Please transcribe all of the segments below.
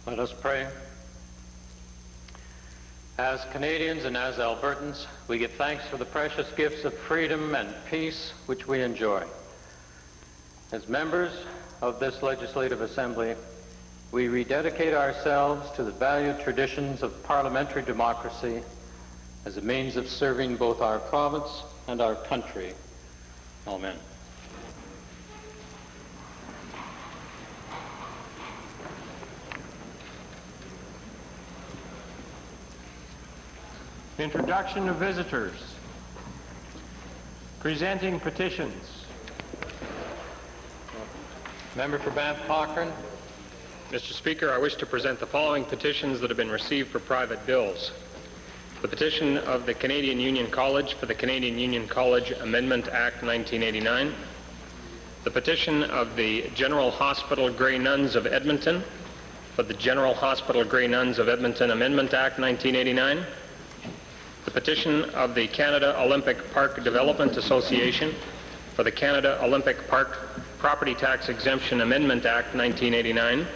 Let us pray. As Canadians and as Albertans, we give thanks for the precious gifts of freedom and peace which we enjoy. As members of this Legislative Assembly, we rededicate ourselves to the valued traditions of parliamentary democracy as a means of serving both our province and our country. Amen. Introduction of visitors. Presenting petitions. Member for Banff Cochrane. Mr. Speaker, I wish to present the following petitions that have been received for private bills. The petition of the Canadian Union College for the Canadian Union College Amendment Act 1989. The petition of the General Hospital Grey Nuns of Edmonton for the General Hospital Grey Nuns of Edmonton Amendment Act 1989. The petition of the Canada Olympic Park Development Association for the Canada Olympic Park Property Tax Exemption Amendment Act 1989.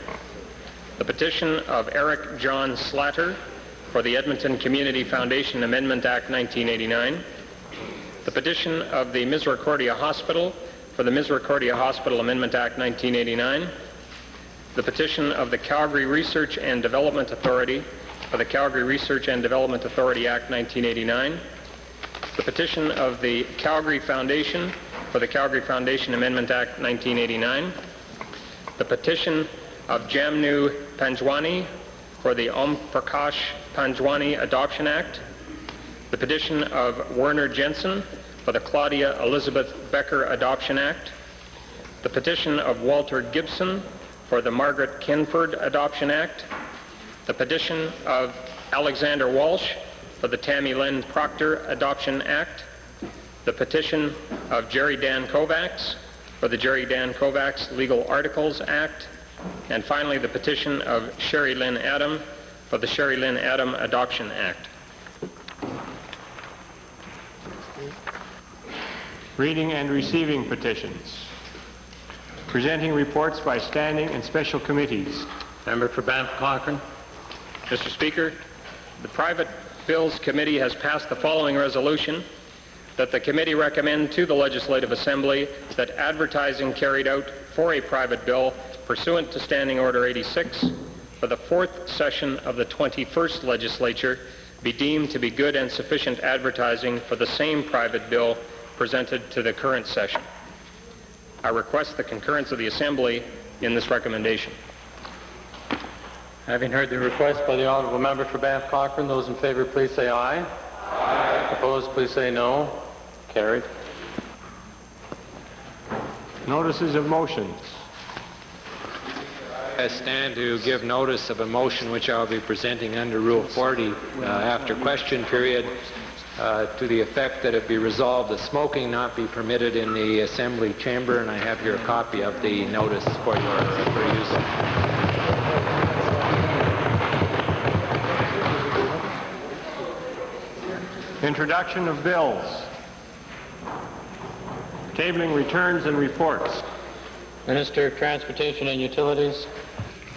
The petition of Eric John Slatter for the Edmonton Community Foundation Amendment Act 1989. The petition of the Misericordia Hospital for the Misericordia Hospital Amendment Act 1989. The petition of the Calgary Research and Development Authority for the Calgary Research and Development Authority Act 1989, the petition of the Calgary Foundation for the Calgary Foundation Amendment Act 1989, the petition of Jamnu Panjwani for the Om Prakash Panjwani Adoption Act, the petition of Werner Jensen for the Claudia Elizabeth Becker Adoption Act, the petition of Walter Gibson for the Margaret Kinford Adoption Act, the petition of Alexander Walsh for the Tammy Lynn Proctor Adoption Act, the petition of Jerry Dan Kovacs for the Jerry Dan Kovacs Legal Articles Act, and finally the petition of Sherry Lynn Adam for the Sherry Lynn Adam Adoption Act. Reading and receiving petitions. Presenting reports by standing and special committees. Member for Banff Cochrane. Mr. Speaker, the Private Bills Committee has passed the following resolution: that the committee recommend to the Legislative Assembly that advertising carried out for a private bill pursuant to Standing Order 86 for the 4th session of the 21st Legislature be deemed to be good and sufficient advertising for the same private bill presented to the current session. I request the concurrence of the Assembly in this recommendation. Having heard the request by the honourable member for Banff Cochrane, those in favour please say aye. Aye. Opposed please say no. Carried. Notices of motions. I stand to give notice of a motion which I'll be presenting under Rule 40 after question period to the effect that it be resolved that smoking not be permitted in the Assembly chamber, and I have here a copy of the notice for your use. Introduction of bills. Tabling returns and reports. Minister of Transportation and Utilities.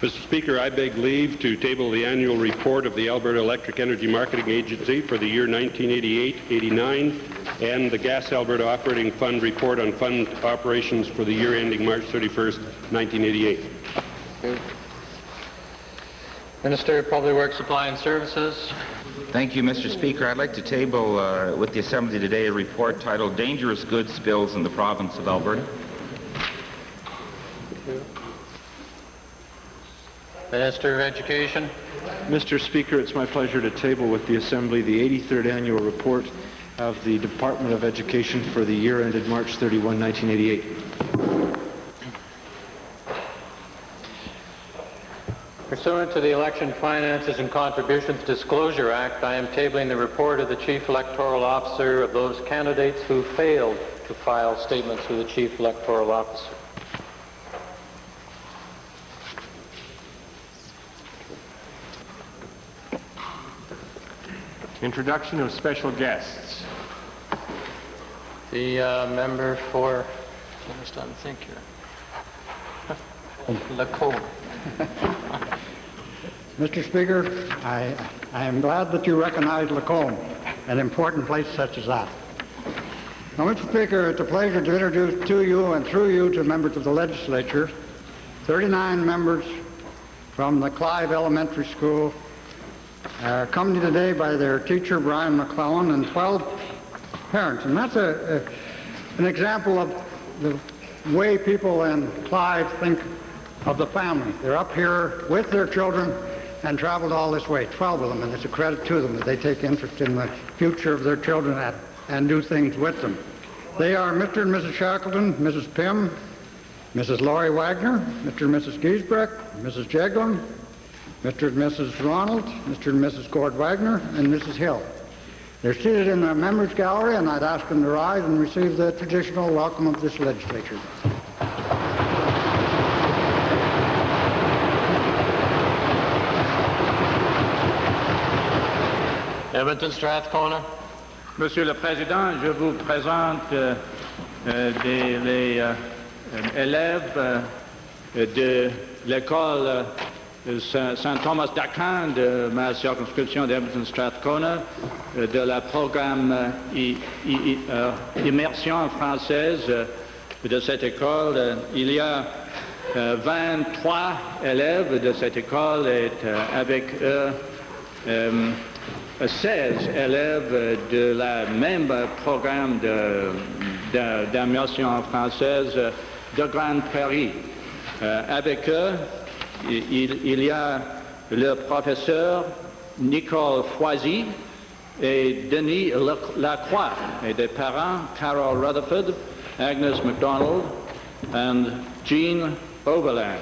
Mr. Speaker, I beg leave to table the annual report of the Alberta Electric Energy Marketing Agency for the year 1988-89 and the Gas Alberta Operating Fund report on fund operations for the year ending March 31st, 1988. Minister of Public Works, Supply and Services. Thank you, Mr. Speaker. I'd like to table with the Assembly today a report titled Dangerous Goods Spills in the Province of Alberta. Minister of Education. Mr. Speaker, it's my pleasure to table with the Assembly the 83rd annual report of the Department of Education for the year ended March 31, 1988. Pursuant to the Election Finances and Contributions Disclosure Act, I am tabling the report of the Chief Electoral Officer of those candidates who failed to file statements with the Chief Electoral Officer. Introduction of special guests. The member for, I'm just trying to think here. Lacombe. Mr. Speaker, I am glad that you recognize Lacombe, an important place such as that. Now, Mr. Speaker, it's a pleasure to introduce to you and through you to members of the legislature 39 members from the Clive Elementary School, accompanied today by their teacher, Brian McClellan, and 12 parents. And that's an example of the way people in Clive think of the family. They're up here with their children and traveled all this way, 12 of them, and it's a credit to them that they take interest in the future of their children and do things with them. They are Mr. and Mrs. Shackleton, Mrs. Pym, Mrs. Laurie Wagner, Mr. and Mrs. Giesbrecht, Mrs. Jeglin, Mr. and Mrs. Ronald, Mr. and Mrs. Gord Wagner, and Mrs. Hill. They're seated in the members' gallery, and I'd ask them to rise and receive the traditional welcome of this legislature. Edmonton Strathcona. Monsieur le Président, je vous présente les élèves de l'école Saint-Thomas d'Aquin de ma circonscription d'Edmonton Strathcona, de la programme immersion française de cette école. Il y a 23 élèves de cette école et avec eux 16 élèves de la même programme d'immersion française de Grande Prairie. Avec eux, il y a le professeur Nicole Foisy et Denis Lacroix, et des parents Carol Rutherford, Agnes MacDonald et Jean Oberland.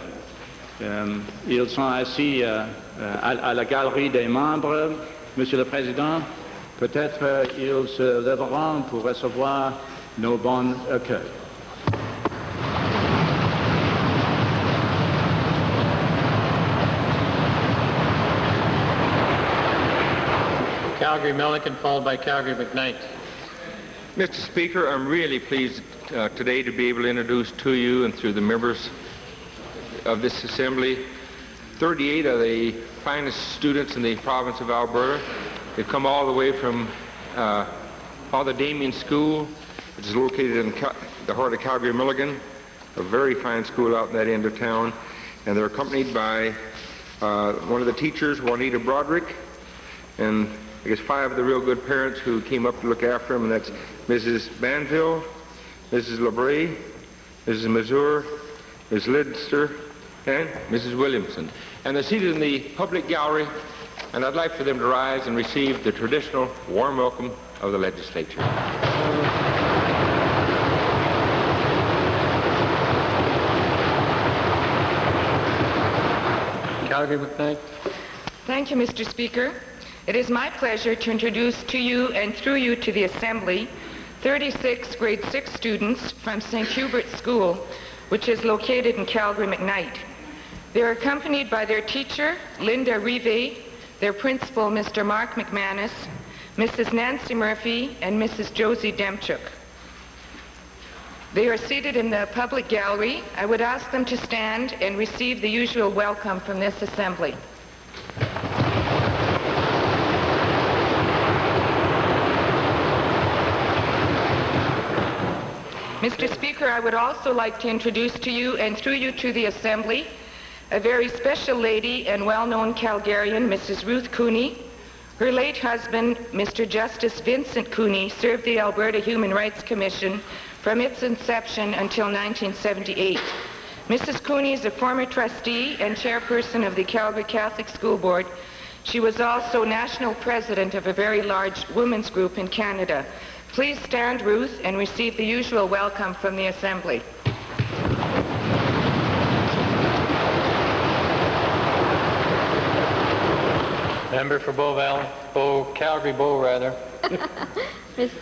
Ils sont assis à la galerie des membres. Monsieur le Président, peut-être ils se lèveront pour recevoir nos bons accueils. Calgary Milliken, followed by Calgary McKnight. Mr. Speaker, I'm really pleased today to be able to introduce to you and through the members of this Assembly 38 of the finest students in the province of Alberta. They've come all the way from Father Damien School, which is located in the heart of Calgary Milligan, a very fine school out in that end of town. And they're accompanied by one of the teachers, Juanita Broderick, and I guess 5 of the real good parents who came up to look after them, and that's Mrs. Banville, Mrs. LeBray, Mrs. Mazur, Ms. Lidster, and Mrs. Williamson. And they're seated in the public gallery, and I'd like for them to rise and receive the traditional warm welcome of the legislature. Calgary McKnight. Thank you, Mr. Speaker. It is my pleasure to introduce to you and through you to the Assembly 36 grade 6 students from St. Hubert School, which is located in Calgary McKnight. They are accompanied by their teacher, Linda Rive, their principal, Mr. Mark McManus, Mrs. Nancy Murphy, and Mrs. Josie Demchuk. They are seated in the public gallery. I would ask them to stand and receive the usual welcome from this Assembly. Mr. Speaker, I would also like to introduce to you and through you to the Assembly a very special lady and well-known Calgarian, Mrs. Ruth Cooney. Her late husband, Mr. Justice Vincent Cooney, served the Alberta Human Rights Commission from its inception until 1978. Mrs. Cooney is a former trustee and chairperson of the Calgary Catholic School Board. She was also national president of a very large women's group in Canada. Please stand, Ruth, and receive the usual welcome from the Assembly. Member for Bow Valley, Calgary Bow rather. Just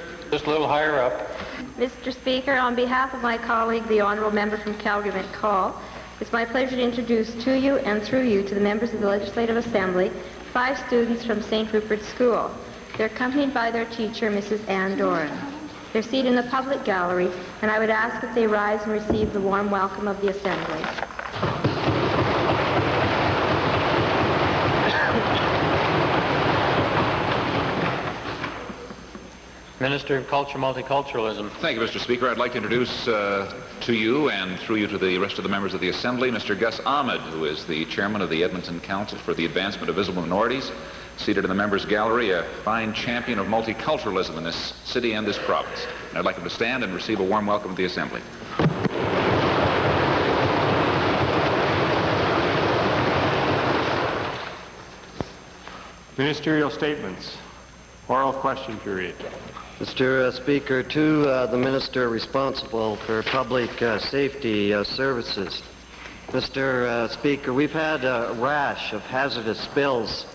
a little higher up. Mr. Speaker, on behalf of my colleague, the Honourable Member from Calgary McCall, it's my pleasure to introduce to you and through you to the members of the Legislative Assembly 5 students from St. Rupert School. They're accompanied by their teacher, Mrs. Ann Doran. They're seated in the public gallery, and I would ask that they rise and receive the warm welcome of the Assembly. Minister of Culture, Multiculturalism. Thank you, Mr. Speaker. I'd like to introduce to you and through you to the rest of the members of the Assembly, Mr. Gus Ahmed, who is the chairman of the Edmonton Council for the Advancement of Visible Minorities, seated in the members' gallery, a fine champion of multiculturalism in this city and this province. And I'd like him to stand and receive a warm welcome at the Assembly. Ministerial statements. Oral question period. Mr. Speaker, to the Minister responsible for public safety services. Mr. Speaker, we've had a rash of hazardous spills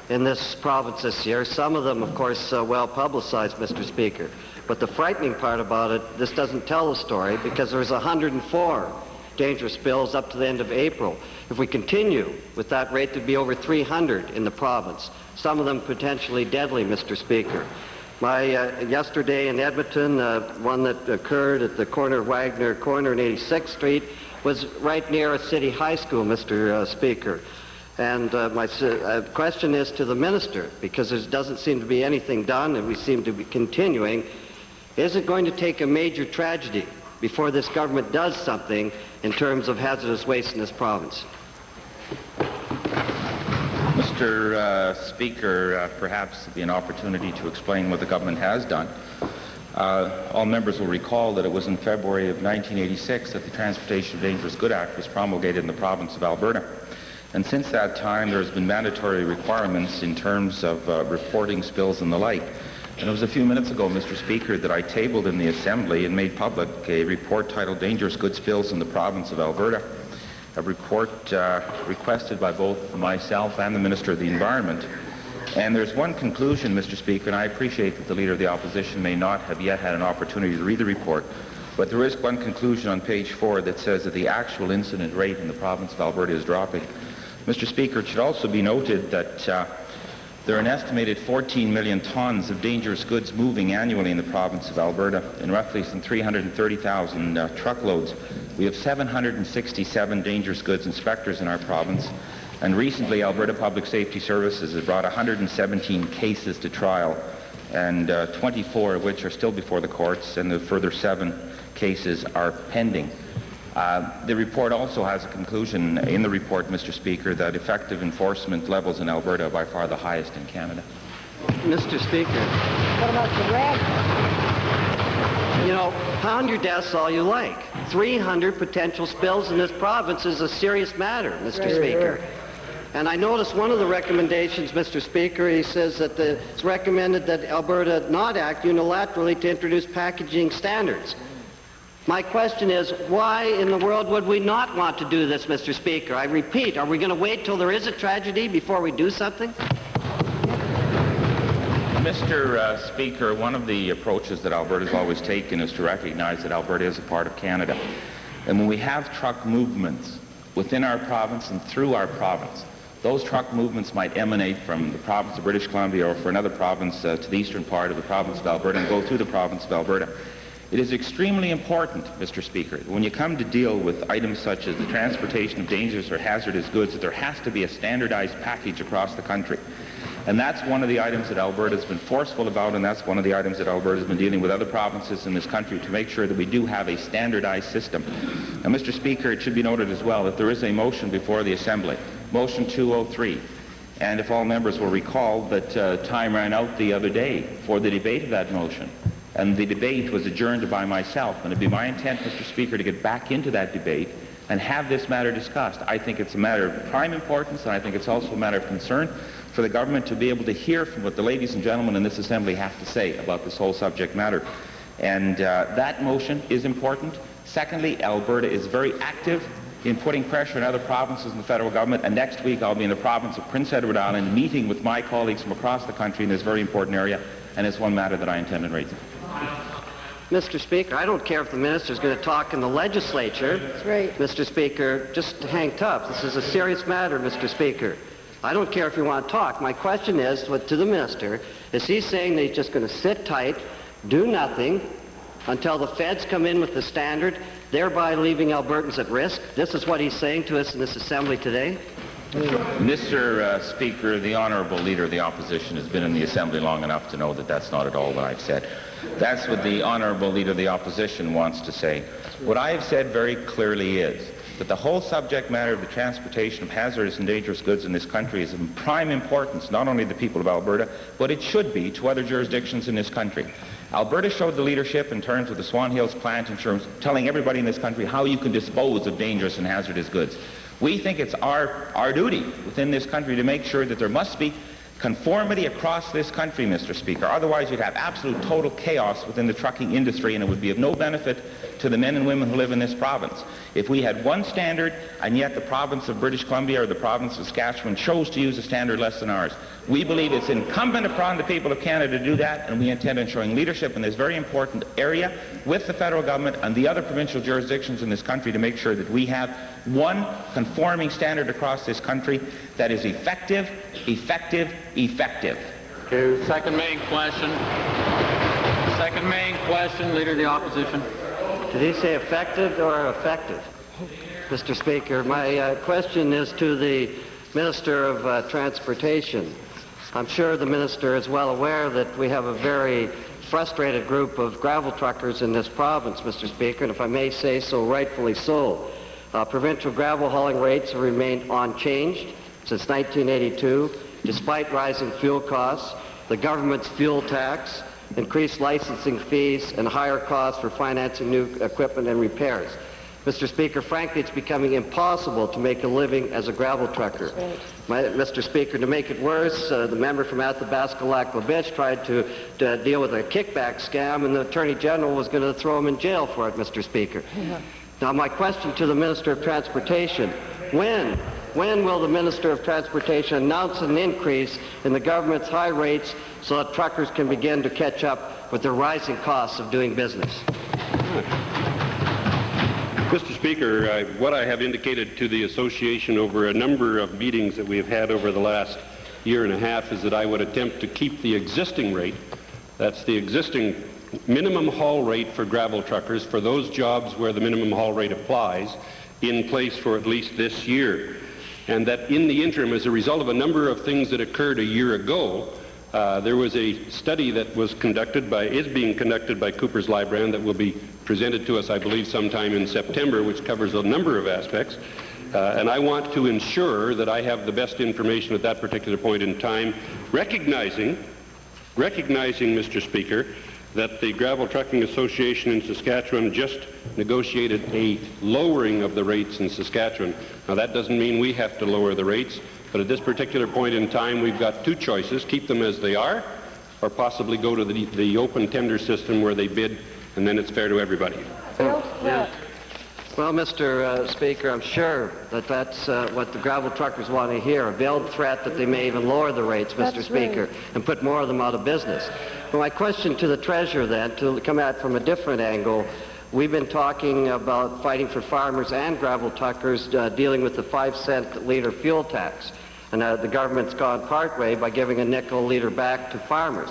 in this province this year. Some of them, of course, well publicized, Mr. Speaker. But the frightening part about it, this doesn't tell the story because there's 104 dangerous spills up to the end of April. If we continue with that rate, there'd be over 300 in the province, some of them potentially deadly, Mr. Speaker. Yesterday in Edmonton, one that occurred at the corner of Wagner Corner and 86th Street was right near a city high school, Mr. Speaker. And my question is to the Minister, because there doesn't seem to be anything done and we seem to be continuing. Is it going to take a major tragedy before this government does something in terms of hazardous waste in this province? Mr. Speaker, perhaps it'd be an opportunity to explain what the government has done. All members will recall that it was in February of 1986 that the Transportation of Dangerous Goods Act was promulgated in the province of Alberta. And since that time, there's been mandatory requirements in terms of reporting spills and the like. And it was a few minutes ago, Mr. Speaker, that I tabled in the Assembly and made public a report titled Dangerous Goods Spills in the Province of Alberta, a report requested by both myself and the Minister of the Environment. And there's one conclusion, Mr. Speaker, and I appreciate that the Leader of the Opposition may not have yet had an opportunity to read the report, but there is one conclusion on page 4 that says that the actual incident rate in the province of Alberta is dropping. Mr. Speaker, it should also be noted that there are an estimated 14 million tons of dangerous goods moving annually in the province of Alberta, and roughly some 330,000 truckloads. We have 767 dangerous goods inspectors in our province, and recently Alberta Public Safety Services has brought 117 cases to trial, and 24 of which are still before the courts, and the further 7 cases are pending. The report also has a conclusion in the report, Mr. Speaker, that effective enforcement levels in Alberta are by far the highest in Canada. Mr. Speaker. What about the red? You know, pound your desk all you like. 300 potential spills in this province is a serious matter, Mr. Speaker. And I noticed one of the recommendations, Mr. Speaker, he says that it's recommended that Alberta not act unilaterally to introduce packaging standards. My question is, why in the world would we not want to do this, Mr. Speaker? I repeat, are we going to wait till there is a tragedy before we do something? Mr. Speaker, one of the approaches that Alberta's always taken is to recognize that Alberta is a part of Canada. And when we have truck movements within our province and through our province, those truck movements might emanate from the province of British Columbia or for another province to the eastern part of the province of Alberta and go through the province of Alberta. It is extremely important, Mr. Speaker, when you come to deal with items such as the transportation of dangerous or hazardous goods, that there has to be a standardized package across the country. And that's one of the items that Alberta has been forceful about, and that's one of the items that Alberta has been dealing with other provinces in this country to make sure that we do have a standardized system. Now, Mr. Speaker, it should be noted as well that there is a motion before the Assembly, Motion 203. And if all members will recall that time ran out the other day for the debate of that motion. And the debate was adjourned by myself. And it'd be my intent, Mr. Speaker, to get back into that debate and have this matter discussed. I think it's a matter of prime importance, and I think it's also a matter of concern for the government to be able to hear from what the ladies and gentlemen in this Assembly have to say about this whole subject matter. And that motion is important. Secondly, Alberta is very active in putting pressure on other provinces and the federal government, and next week I'll be in the province of Prince Edward Island meeting with my colleagues from across the country in this very important area, and it's one matter that I intend on raising. Mr. Speaker, I don't care if the minister's going to talk in the legislature. That's right. Mr. Speaker, just hang tough. This is a serious matter, Mr. Speaker. I don't care if you want to talk. My question is to the minister, is he saying that he's just going to sit tight, do nothing, until the feds come in with the standard, thereby leaving Albertans at risk? This is what he's saying to us in this Assembly today? Mr. Speaker, the Honourable Leader of the Opposition has been in the Assembly long enough to know that that's not at all what I've said. That's what the Honourable Leader of the Opposition wants to say. What I have said very clearly is that the whole subject matter of the transportation of hazardous and dangerous goods in this country is of prime importance, not only to the people of Alberta, but it should be to other jurisdictions in this country. Alberta showed the leadership in terms of the Swan Hills plant in terms of telling everybody in this country how you can dispose of dangerous and hazardous goods. We think it's our duty within this country to make sure that there must be conformity across this country, Mr. Speaker. Otherwise, you'd have absolute total chaos within the trucking industry, and it would be of no benefit to the men and women who live in this province. If we had one standard, and yet the province of British Columbia or the province of Saskatchewan chose to use a standard less than ours, we believe it's incumbent upon the people of Canada to do that, and we intend on showing leadership in this very important area with the federal government and the other provincial jurisdictions in this country to make sure that we have one conforming standard across this country that is effective, effective, effective. Okay, second main question. Second main question, Leader of the Opposition. Did he say effective or effective? Mr. Speaker, my question is to the Minister of Transportation. I'm sure the Minister is well aware that we have a very frustrated group of gravel truckers in this province, Mr. Speaker, and if I may say so, rightfully so. Provincial gravel hauling rates have remained unchanged since 1982, despite rising fuel costs, the government's fuel tax, increased licensing fees, and higher costs for financing new equipment and repairs. Mr. Speaker, frankly, it's becoming impossible to make a living as a gravel trucker. Mr. Speaker, to make it worse, the member from Athabasca-Lac-La-Biche tried to deal with a kickback scam, and the Attorney General was going to throw him in jail for it, Mr. Speaker. Now, my question to the Minister of Transportation, when will the Minister of Transportation announce an increase in the government's high rates so that truckers can begin to catch up with the rising costs of doing business? Mr. Speaker, what I have indicated to the Association over a number of meetings that we have had over the last year and a half is that I would attempt to keep the existing rate, that's the existing minimum haul rate for gravel truckers for those jobs where the minimum haul rate applies, in place for at least this year. And that in the interim, as a result of a number of things that occurred a year ago, there was a study that is being conducted by Cooper's Lybrand that will be presented to us, I believe, sometime in September, which covers a number of aspects. And I want to ensure that I have the best information at that particular point in time, recognizing, Mr. Speaker, that the Gravel Trucking Association in Saskatchewan just negotiated a lowering of the rates in Saskatchewan. Now, that doesn't mean we have to lower the rates, but at this particular point in time, we've got two choices: keep them as they are, or possibly go to the open tender system where they bid, and then it's fair to everybody. Well, Mr. Speaker, I'm sure that that's what the gravel truckers want to hear, a veiled threat that they may even lower the rates, Mr. Speaker, and put more of them out of business. Well, my question to the Treasurer then, to come at from a different angle, we've been talking about fighting for farmers and gravel truckers dealing with the 5-cent liter fuel tax. And the government's gone partway by giving a nickel a liter back to farmers.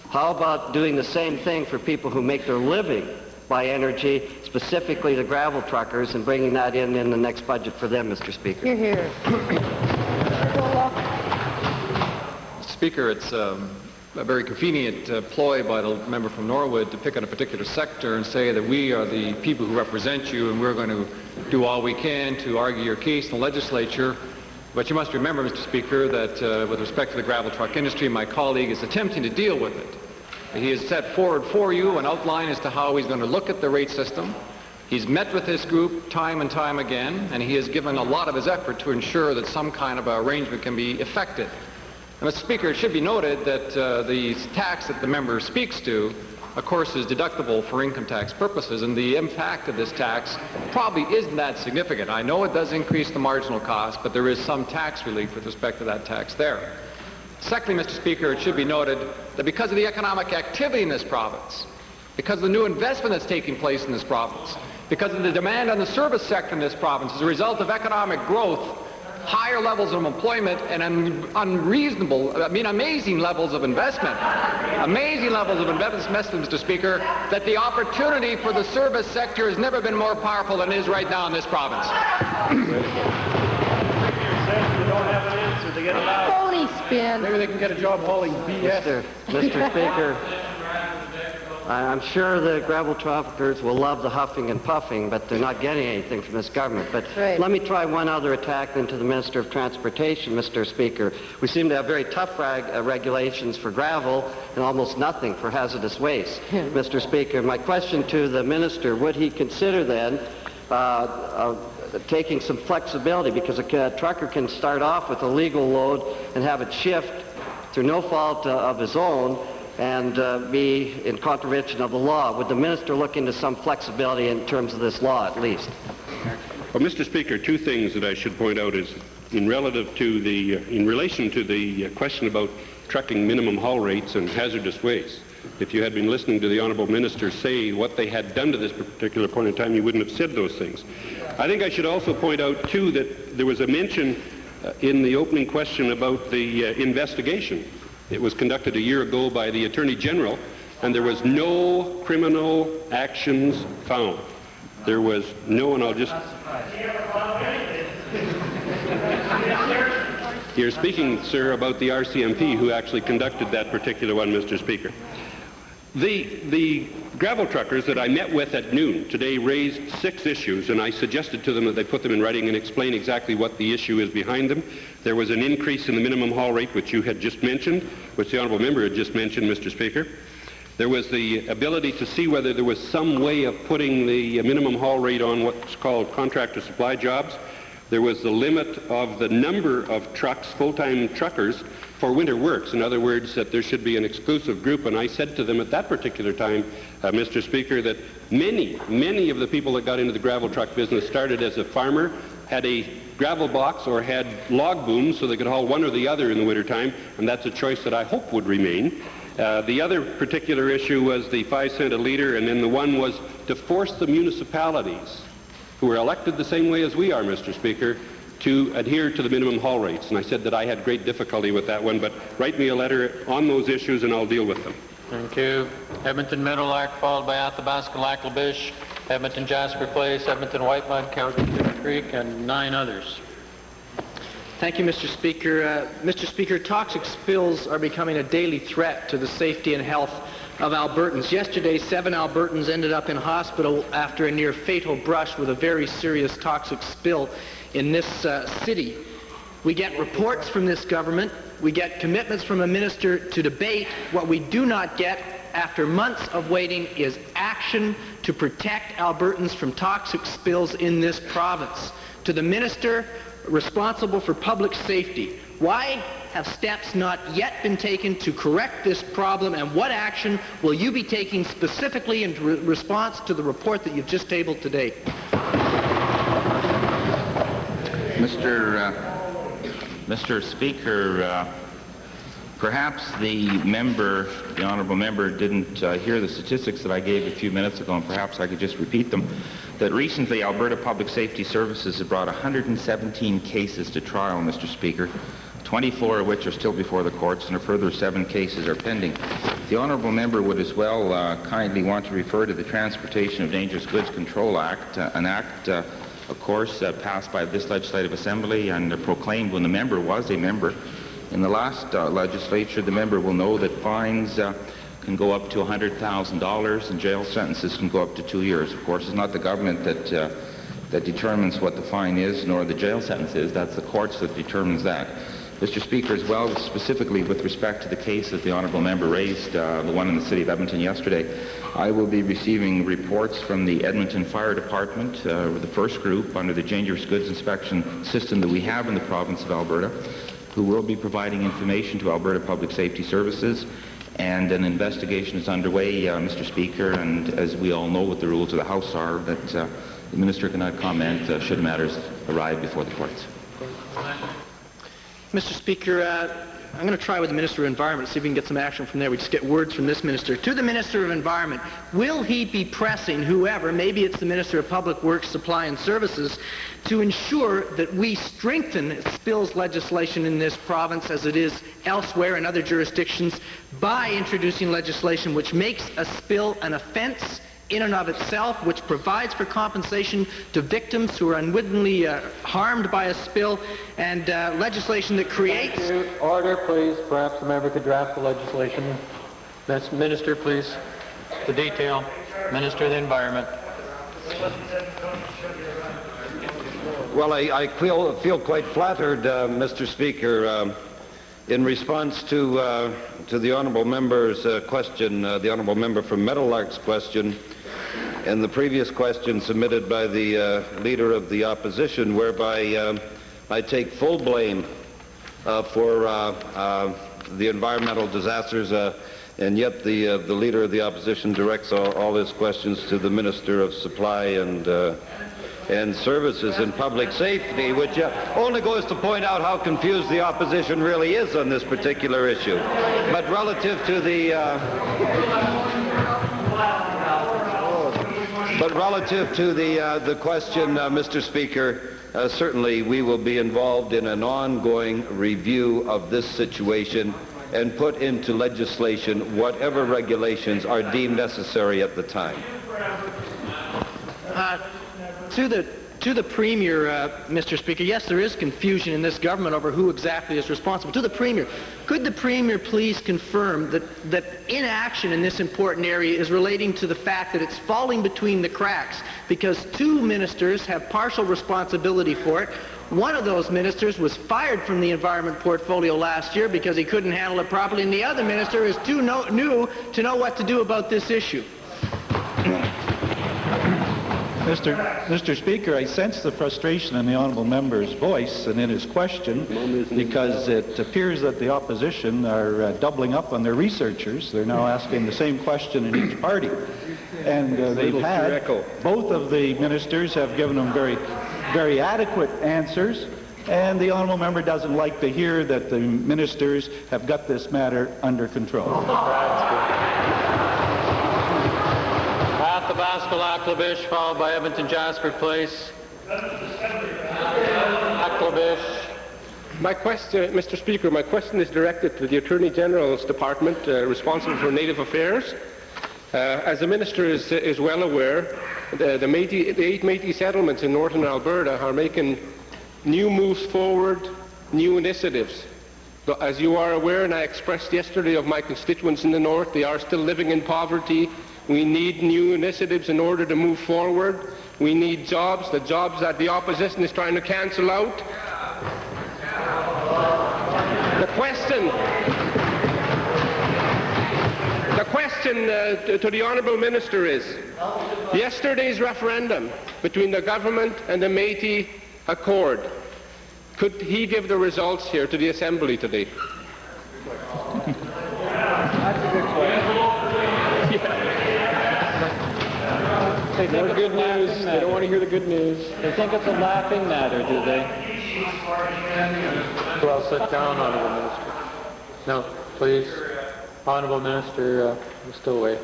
How about doing the same thing for people who make their living by energy, specifically the gravel truckers, and bringing that in the next budget for them, Mr. Speaker? You're here. Speaker, it's a very convenient ploy by the member from Norwood to pick on a particular sector and say that we are the people who represent you and we're going to do all we can to argue your case in the legislature. But you must remember, Mr. Speaker, that with respect to the gravel truck industry, my colleague is attempting to deal with it. He has set forward for you an outline as to how he's going to look at the rate system. He's met with this group time and time again, and he has given a lot of his effort to ensure that some kind of arrangement can be effected. And, Mr. Speaker, it should be noted that the tax that the member speaks to, of course, is deductible for income tax purposes, and the impact of this tax probably isn't that significant. I know it does increase the marginal cost, but there is some tax relief with respect to that tax there. Secondly, Mr. Speaker, it should be noted that because of the economic activity in this province, because of the new investment that's taking place in this province, because of the demand on the service sector in this province as a result of economic growth, higher levels of employment and amazing levels of investment. Amazing levels of investment, Mr. Speaker, that the opportunity for the service sector has never been more powerful than it is right now in this province. They get allowed. Phony spin. Maybe they can get a job hauling BS. Mr. Speaker, I'm sure the gravel traffickers will love the huffing and puffing, but they're not getting anything from this government. But let me try one other attack into the Minister of Transportation, Mr. Speaker. We seem to have very tough regulations for gravel and almost nothing for hazardous waste. Mr. Speaker, my question to the Minister, would he consider then taking some flexibility, because a trucker can start off with a legal load and have it shift through no fault of his own and be in contravention of the law. Would the minister look into some flexibility in terms of this law, at least? Well, Mr. Speaker, two things that I should point out is in relation to the question about trucking minimum haul rates and hazardous waste. If you had been listening to the honourable minister say what they had done to this particular point in time, you wouldn't have said those things. I think I should also point out, too, that there was a mention in the opening question about the investigation. It was conducted a year ago by the Attorney General, and there was no criminal actions found. There was no, and I'll just... You're speaking, sir, about the RCMP who actually conducted that particular one, Mr. Speaker. The gravel truckers that I met with at noon today raised 6 issues, and I suggested to them that they put them in writing and explain exactly what the issue is behind them. There was an increase in the minimum haul rate, which you had just mentioned, which the honourable member had just mentioned, Mr. Speaker. There was the ability to see whether there was some way of putting the minimum haul rate on what's called contractor supply jobs. There was the limit of the number of trucks, full-time truckers, for winter works. In other words, that there should be an exclusive group. And I said to them at that particular time, Mr. Speaker, that many of the people that got into the gravel truck business started as a farmer, had a gravel box or had log booms so they could haul one or the other in the wintertime, and that's a choice that I hope would remain. The other particular issue was the 5 cents a litre, and then the one was to force the municipalities, who are elected the same way as we are, Mr. Speaker, to adhere to the minimum haul rates. And I said that I had great difficulty with that one, but write me a letter on those issues and I'll deal with them. Thank you. Edmonton Meadowlark, followed by Athabasca Lac-La-Biche, Edmonton Jasper Place, Edmonton Whitemud, Calgary Cedar Creek, and 9 others. Thank you, Mr. Speaker. Mr. Speaker, toxic spills are becoming a daily threat to the safety and health of Albertans. Yesterday, 7 Albertans ended up in hospital after a near fatal brush with a very serious toxic spill in this city. We get reports from this government. We get commitments from a minister to debate. What we do not get after months of waiting is action to protect Albertans from toxic spills in this province. To the minister responsible for public safety, why have steps not yet been taken to correct this problem, and what action will you be taking specifically in response to the report that you've just tabled today? Mr. Speaker, perhaps the honourable member didn't hear the statistics that I gave a few minutes ago, and perhaps I could just repeat them. That recently Alberta Public Safety Services have brought 117 cases to trial, Mr. Speaker, 24 of which are still before the courts, and a further 7 cases are pending. The honourable member would as well kindly want to refer to the Transportation of Dangerous Goods Control Act, an act, of course, passed by this Legislative Assembly and proclaimed when the member was a member. In the last legislature, the member will know that fines can go up to $100,000 and jail sentences can go up to 2 years. Of course, it's not the government that determines what the fine is, nor the jail sentence is. That's the courts that determines that. Mr. Speaker, as well, specifically with respect to the case that the honourable member raised, the one in the city of Edmonton yesterday, I will be receiving reports from the Edmonton Fire Department, the first group under the dangerous goods inspection system that we have in the province of Alberta, who will be providing information to Alberta Public Safety Services. And an investigation is underway, Mr. Speaker, and as we all know what the rules of the House are, that the Minister cannot comment should matters arrive before the courts. Mr. Speaker, I'm going to try with the Minister of Environment, see if we can get some action from there. We just get words from this minister. To the Minister of Environment, will he be pressing whoever, maybe it's the Minister of Public Works, Supply and Services, to ensure that we strengthen spills legislation in this province as it is elsewhere in other jurisdictions by introducing legislation which makes a spill an offense in and of itself, which provides for compensation to victims who are unwittingly harmed by a spill, and legislation that creates... Thank you. Order, please. Perhaps the member could draft the legislation. Minister, please. The detail. Minister of the Environment. Well, I feel quite flattered, Mr. Speaker, in response to the honourable member's question, the honourable member from Meadowlark's question, and the previous question submitted by the leader of the opposition, whereby I take full blame for the environmental disasters, and yet the leader of the opposition directs all his questions to the Minister of Supply and Services and Public Safety, which only goes to point out how confused the opposition really is on this particular issue. But relative to the question, Mr. Speaker, certainly we will be involved in an ongoing review of this situation and put into legislation whatever regulations are deemed necessary at the time. To the Premier, Mr. Speaker, yes, there is confusion in this government over who exactly is responsible. To the Premier, could the Premier please confirm that inaction in this important area is relating to the fact that it's falling between the cracks because two ministers have partial responsibility for it? One of those ministers was fired from the environment portfolio last year because he couldn't handle it properly, and the other minister is too new to know what to do about this issue. Mr. Speaker, I sense the frustration in the honourable member's voice and in his question, because it appears that the opposition are doubling up on their researchers. They're now asking the same question in each party. And both of the ministers have given them very adequate answers, and the honourable member doesn't like to hear that the ministers have got this matter under control. Athabasca Laklavish, followed by Edmonton Jasper Place. Laklavish. My question, Mr. Speaker, my question is directed to the Attorney General's Department responsible for Native Affairs. As the Minister is well aware, the 8 Métis settlements in northern Alberta are making new moves forward, new initiatives. But as you are aware, and I expressed yesterday of my constituents in the north, they are still living in poverty. We need new initiatives in order to move forward. We need jobs, the jobs that the opposition is trying to cancel out. The question to the Honourable Minister is, yesterday's referendum between the government and the Métis Accord, could he give the results here to the Assembly today? That's a good question. They think it's good news. They don't want to hear the good news. They think it's a laughing matter, do they? Well, sit down, Honourable Minister. No, please. Honourable Minister, we'll still wait.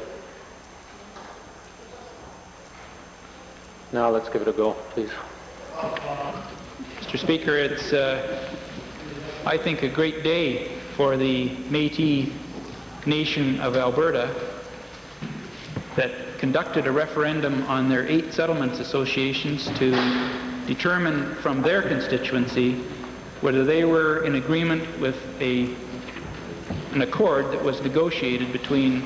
Now let's give it a go, please. Mr. Speaker, it's, I think, a great day for the Métis Nation of Alberta that conducted a referendum on their 8 settlements associations to determine from their constituency whether they were in agreement with an accord that was negotiated between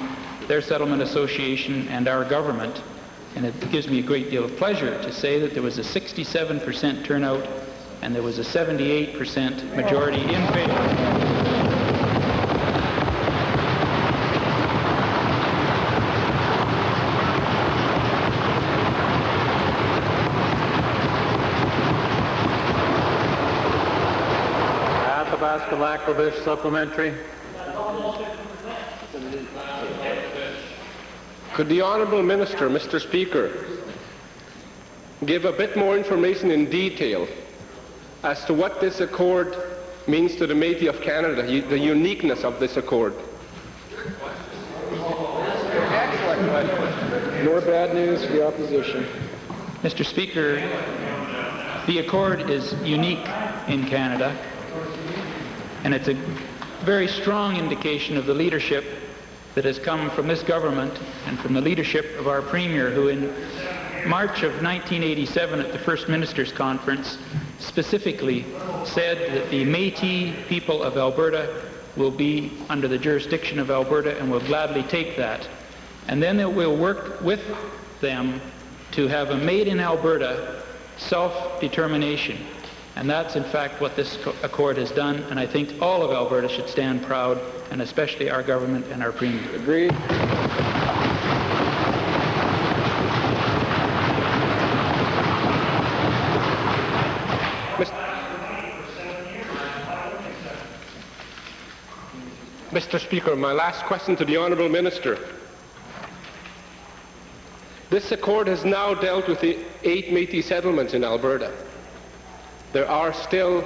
their settlement association and our government. And it gives me a great deal of pleasure to say that there was a 67% turnout and there was a 78% majority in favor. Athabasca Laklavish, supplementary. Could the Honourable Minister, Mr. Speaker, give a bit more information in detail as to what this accord means to the Métis of Canada, the uniqueness of this accord? More bad news for the opposition. Mr. Speaker, the accord is unique in Canada, and it's a very strong indication of the leadership that has come from this government and from the leadership of our Premier, who in March of 1987 at the First Ministers' Conference specifically said that the Métis people of Alberta will be under the jurisdiction of Alberta and will gladly take that. And then it will work with them to have a made in Alberta self-determination. And that's in fact what this accord has done, and I think all of Alberta should stand proud, and especially our government and our Premier. Agreed. Mr. Speaker, my last question to the Honourable Minister. This accord has now dealt with the 8 Métis settlements in Alberta. There are still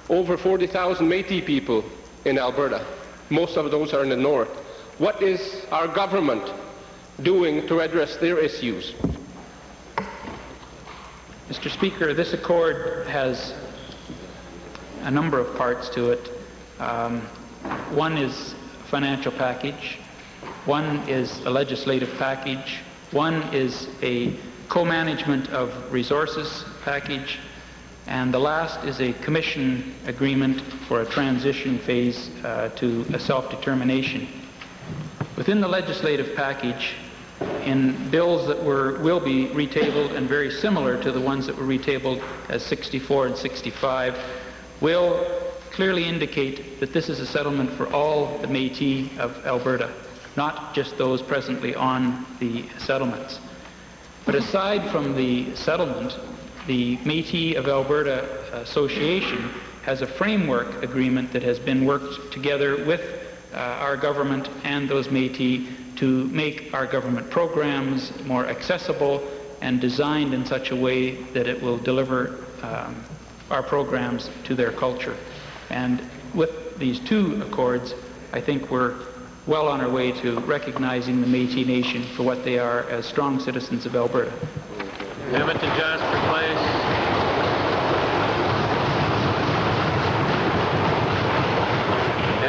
over 40,000 Métis people in Alberta. Most of those are in the north. What is our government doing to address their issues? Mr. Speaker, this accord has a number of parts to it. One is a financial package, one is a legislative package, one is a co-management of resources package, and the last is a commission agreement for a transition phase to a self-determination. Within the legislative package, in bills that will be retabled and very similar to the ones that were retabled as 64 and 65, will clearly indicate that this is a settlement for all the Métis of Alberta, not just those presently on the settlements. But aside from the settlement, the Métis of Alberta Association has a framework agreement that has been worked together with our government and those Métis to make our government programs more accessible and designed in such a way that it will deliver our programs to their culture. And with these two accords, I think we're well on our way to recognizing the Métis Nation for what they are as strong citizens of Alberta. Edmonton Jasper Place.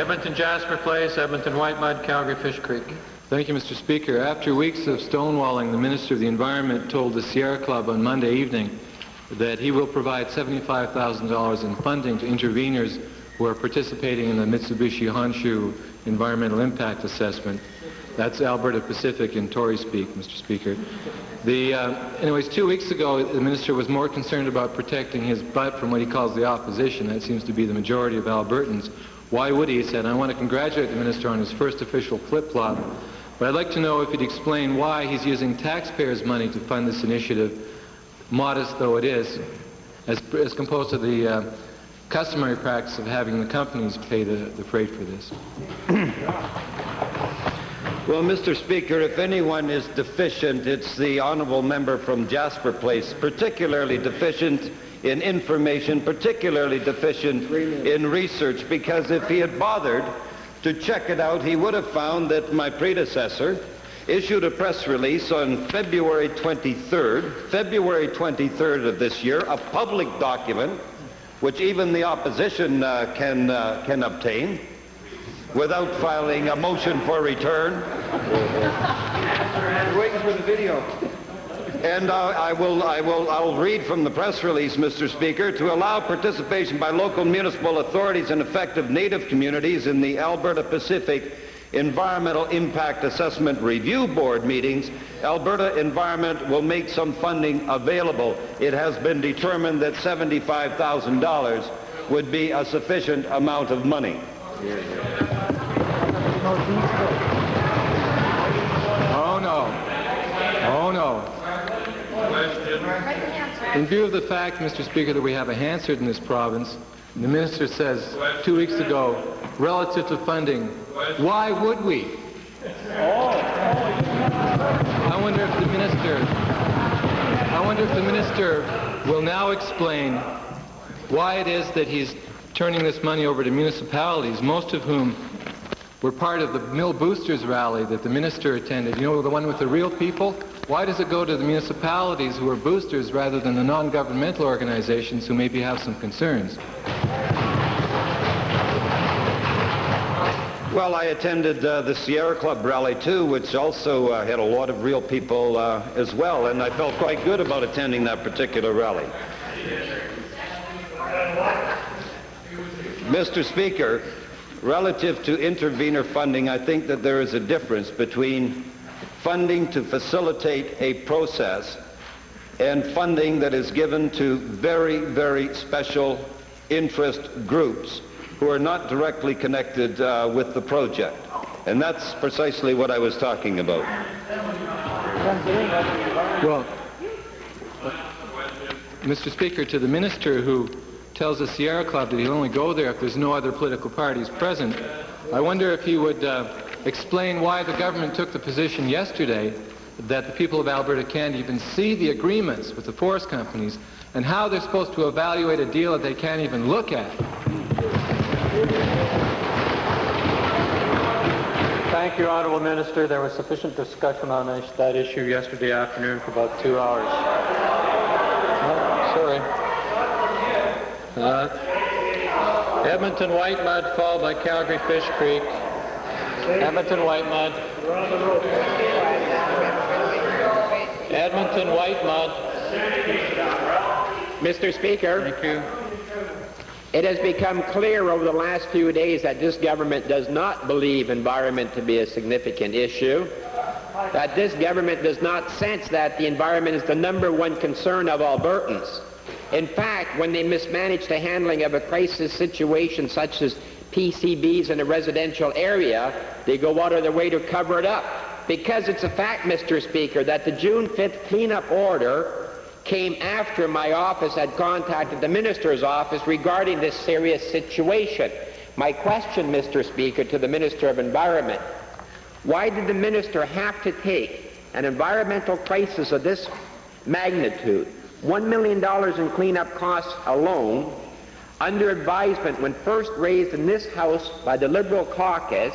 Edmonton Jasper Place, Edmonton Whitemud, Calgary Fish Creek. Thank you, Mr. Speaker. After weeks of stonewalling, the Minister of the Environment told the Sierra Club on Monday evening that he will provide $75,000 in funding to interveners who are participating in the Mitsubishi Honshu Environmental Impact Assessment. That's Alberta Pacific in Tory speak, Mr. Speaker. Anyways, 2 weeks ago, the Minister was more concerned about protecting his butt from what he calls the opposition. That seems to be the majority of Albertans. Why would he? He said, I want to congratulate the Minister on his first official flip-flop, but I'd like to know if he'd explain why he's using taxpayers' money to fund this initiative, modest though it is, as composed to the customary practice of having the companies pay the freight for this. Well, Mr. Speaker, if anyone is deficient, it's the honourable member from Jasper Place, particularly deficient in information, particularly deficient in research, because if he had bothered to check it out, he would have found that my predecessor issued a press release on February 23rd of this year, a public document which even the opposition can obtain without filing a motion for return. We're waiting for the video. And I'll read from the press release, Mr. Speaker, to allow participation by local municipal authorities and effective Native communities in the Alberta Pacific Environmental Impact Assessment Review Board meetings, Alberta Environment will make some funding available. It has been determined that $75,000 would be a sufficient amount of money. Oh no. Oh no. In view of the fact, Mr. Speaker, that we have a Hansard in this province, the Minister says 2 weeks ago, relative to funding, why would we? I wonder if the Minister will now explain why it is that he's turning this money over to municipalities, most of whom were part of the Mill Boosters rally that the Minister attended. You know, the one with the real people? Why does it go to the municipalities who are boosters rather than the non-governmental organizations who maybe have some concerns? Well, I attended the Sierra Club rally too, which also had a lot of real people as well, and I felt quite good about attending that particular rally. Mr. Speaker, relative to intervenor funding, I think that there is a difference between funding to facilitate a process and funding that is given to very, very special interest groups who are not directly connected with the project. And that's precisely what I was talking about. Well, Mr. Speaker, to the minister who tells the Sierra Club that he'll only go there if there's no other political parties present, I wonder if he would explain why the government took the position yesterday that the people of Alberta can't even see the agreements with the forest companies, and how they're supposed to evaluate a deal that they can't even look at. Thank you, Honourable Minister. There was sufficient discussion on that issue yesterday afternoon for about 2 hours. Oh, sorry. Edmonton White Mud, followed by Calgary Fish Creek. Edmonton White Mud. Edmonton White Mud. Mr. Speaker. Thank you. It has become clear over the last few days that this government does not believe environment to be a significant issue, that this government does not sense that the environment is the #1 concern of Albertans. In fact, when they mismanage the handling of a crisis situation such as PCBs in a residential area, they go out of their way to cover it up. Because it's a fact, Mr. Speaker, that the June 5th cleanup order came after my office had contacted the minister's office regarding this serious situation. My question, Mr. Speaker, to the Minister of Environment: why did the minister have to take an environmental crisis of this magnitude, $1 million in cleanup costs alone, under advisement when first raised in this House by the Liberal caucus,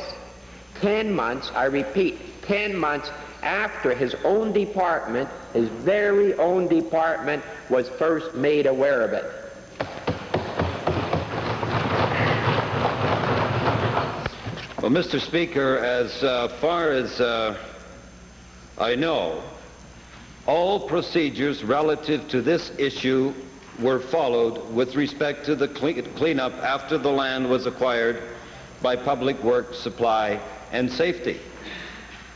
10 months, I repeat, 10 months after his own department, his very own department, was first made aware of it? Well, Mr. Speaker, as far as I know, all procedures relative to this issue were followed with respect to the cleanup after the land was acquired by Public Works, Supply, and Safety.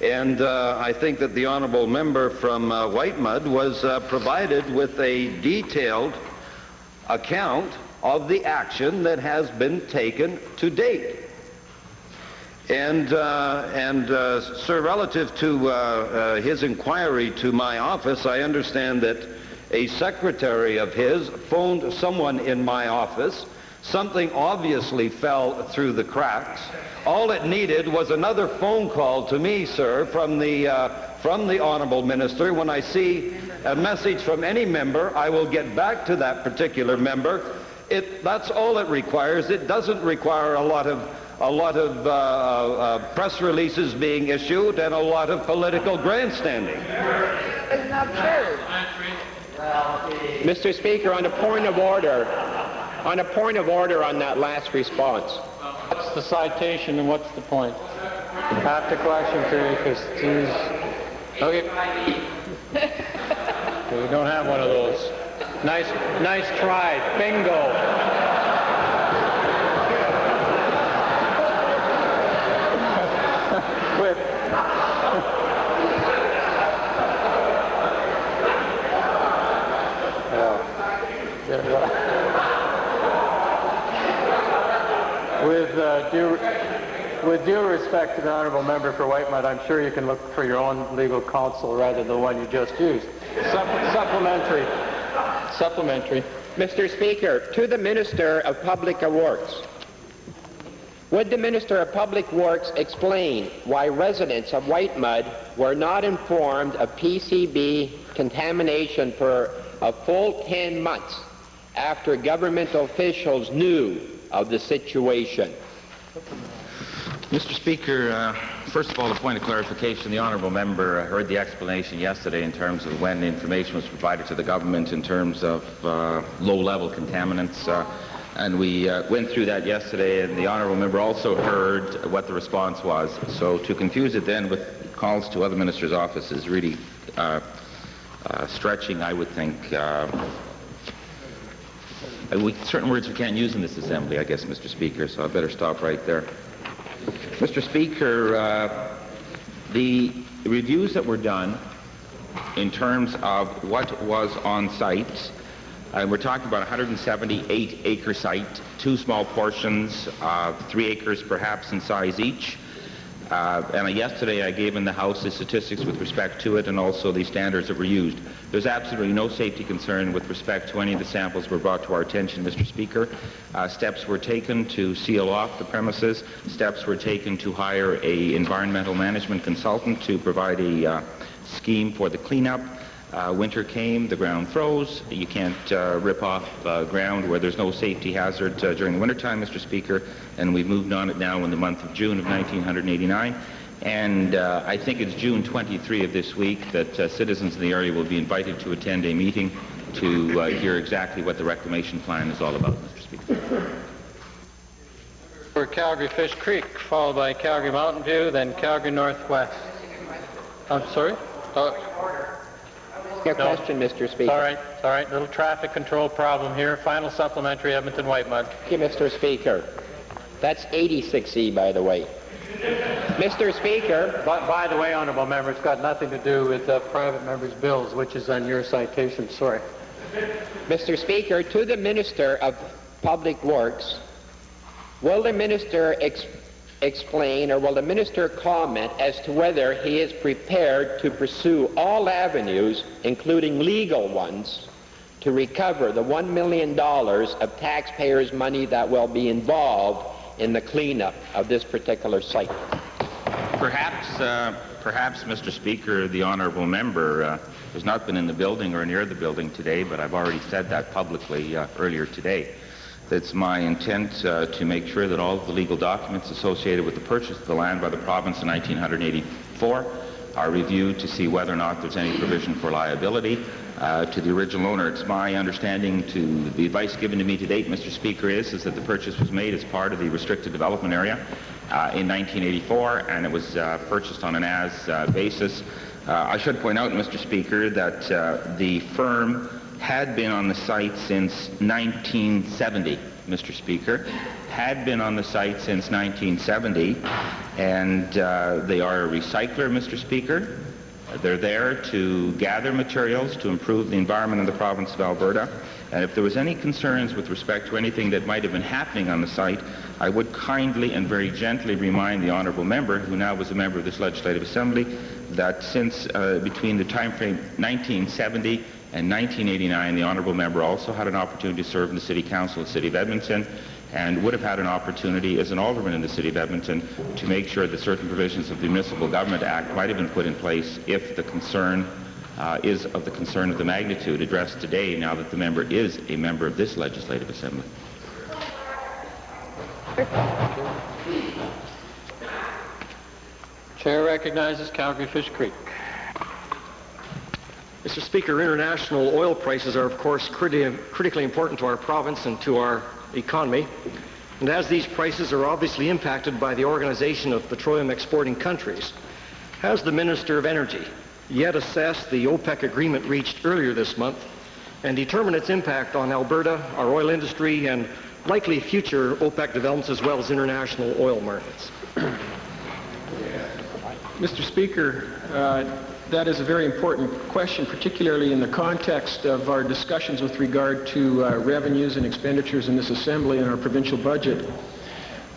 And I think that the honourable member from Whitemud was provided with a detailed account of the action that has been taken to date. And sir, relative to his inquiry to my office, I understand that a secretary of his phoned someone in my office. Something obviously fell through the cracks. All it needed was another phone call to me, sir, from the honourable minister. When I see a message from any member, I will get back to that particular member. That's all it requires. It doesn't require a lot of press releases being issued and a lot of political grandstanding. It's not true. Mr. Speaker, on a point of order on that last response. What's the citation and what's the point? After question period, because geez. Okay. We don't have one of those. Nice try. Bingo. With due respect to the honourable member for Whitemud, I'm sure you can look for your own legal counsel rather than the one you just used. Supplementary. Mr. Speaker, to the Minister of Public Works. Would the Minister of Public Works explain why residents of Whitemud were not informed of PCB contamination for a full 10 months after governmental officials knew of the situation? Mr. Speaker, first of all, a point of clarification. The honourable member heard the explanation yesterday in terms of when the information was provided to the government in terms of low-level contaminants. And we went through that yesterday, and the honourable member also heard what the response was. So to confuse it then with calls to other ministers' offices is really stretching, I would think. Certain words we can't use in this assembly, I guess, Mr. Speaker, so I better stop right there. Mr. Speaker, the reviews that were done in terms of what was on site, we're talking about 178-acre site, 2 small portions, 3 acres perhaps in size each. And yesterday I gave in the House the statistics with respect to it and also the standards that were used. There's absolutely no safety concern with respect to any of the samples that were brought to our attention, Mr. Speaker. Steps were taken to seal off the premises. Steps were taken to hire an environmental management consultant to provide a scheme for the cleanup. Winter came, the ground froze. You can't rip off ground where there's no safety hazard during the wintertime, Mr. Speaker, and we've moved on it now in the month of June of 1989. And I think it's June 23 of this week that citizens in the area will be invited to attend a meeting to hear exactly what the reclamation plan is all about, Mr. Speaker. For Calgary Fish Creek, followed by Calgary Mountain View, then Calgary Northwest. I'm sorry? Your question, Mr. Speaker. It's all right. Little traffic control problem here. Final supplementary, Edmonton Whitemud. Thank you, Mr. Speaker. That's 86E, by the way. Mr. Speaker. By the way, honourable member, it's got nothing to do with private members' bills, which is on your citation. Sorry. Mr. Speaker, to the Minister of Public Works, will the Minister explain or will the Minister comment as to whether he is prepared to pursue all avenues, including legal ones, to recover the $1 million of taxpayers' money that will be involved in the cleanup of this particular site? Perhaps, Mr. Speaker, the honourable member has not been in the building or near the building today, but I've already said that publicly earlier today. It's my intent to make sure that all of the legal documents associated with the purchase of the land by the province in 1984 are reviewed to see whether or not there's any provision for liability to the original owner. It's my understanding, to the advice given to me to date, Mr. Speaker, is that the purchase was made as part of the restricted development area in 1984, and it was purchased on an as basis. I should point out, Mr. Speaker, that the firm had been on the site since 1970, Mr. Speaker, had been on the site since 1970, and they are a recycler, Mr. Speaker. They're there to gather materials to improve the environment in the province of Alberta, and if there was any concerns with respect to anything that might have been happening on the site, I would kindly and very gently remind the honourable member, who now was a member of this Legislative Assembly, that since between the time frame 1970 and 1989, the honourable member also had an opportunity to serve in the City Council of the City of Edmonton, and would have had an opportunity as an alderman in the City of Edmonton to make sure that certain provisions of the Municipal Government Act might have been put in place if the concern is of the concern of the magnitude addressed today, now that the member is a member of this Legislative Assembly. Chair recognizes Calgary Fish Creek. Mr. Speaker, international oil prices are, of course, critically important to our province and to our economy. And as these prices are obviously impacted by the Organization of Petroleum Exporting Countries, has the Minister of Energy yet assessed the OPEC agreement reached earlier this month and determined its impact on Alberta, our oil industry, and likely future OPEC developments as well as international oil markets? Mr. Speaker, that is a very important question, particularly in the context of our discussions with regard to revenues and expenditures in this Assembly and our provincial budget.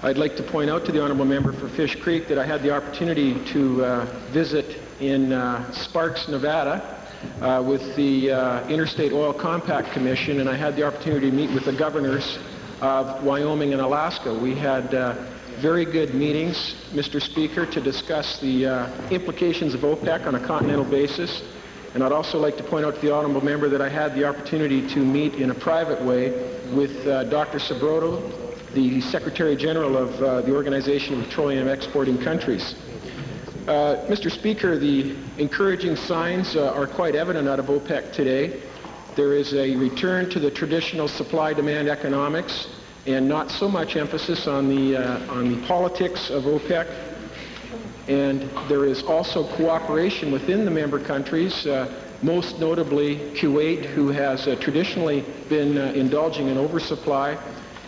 I'd like to point out to the Honourable Member for Fish Creek that I had the opportunity to visit in Sparks, Nevada with the Interstate Oil Compact Commission, and I had the opportunity to meet with the governors of Wyoming and Alaska. We had very good meetings, Mr. Speaker, to discuss the implications of OPEC on a continental basis. And I'd also like to point out to the honourable member that I had the opportunity to meet in a private way with Dr. Sabroto, the Secretary General of the Organization of Petroleum Exporting Countries. Mr. Speaker, the encouraging signs are quite evident out of OPEC today. There is a return to the traditional supply-demand economics. and not so much emphasis on the politics of OPEC. And there is also cooperation within the member countries, most notably Kuwait, who has traditionally been indulging in oversupply.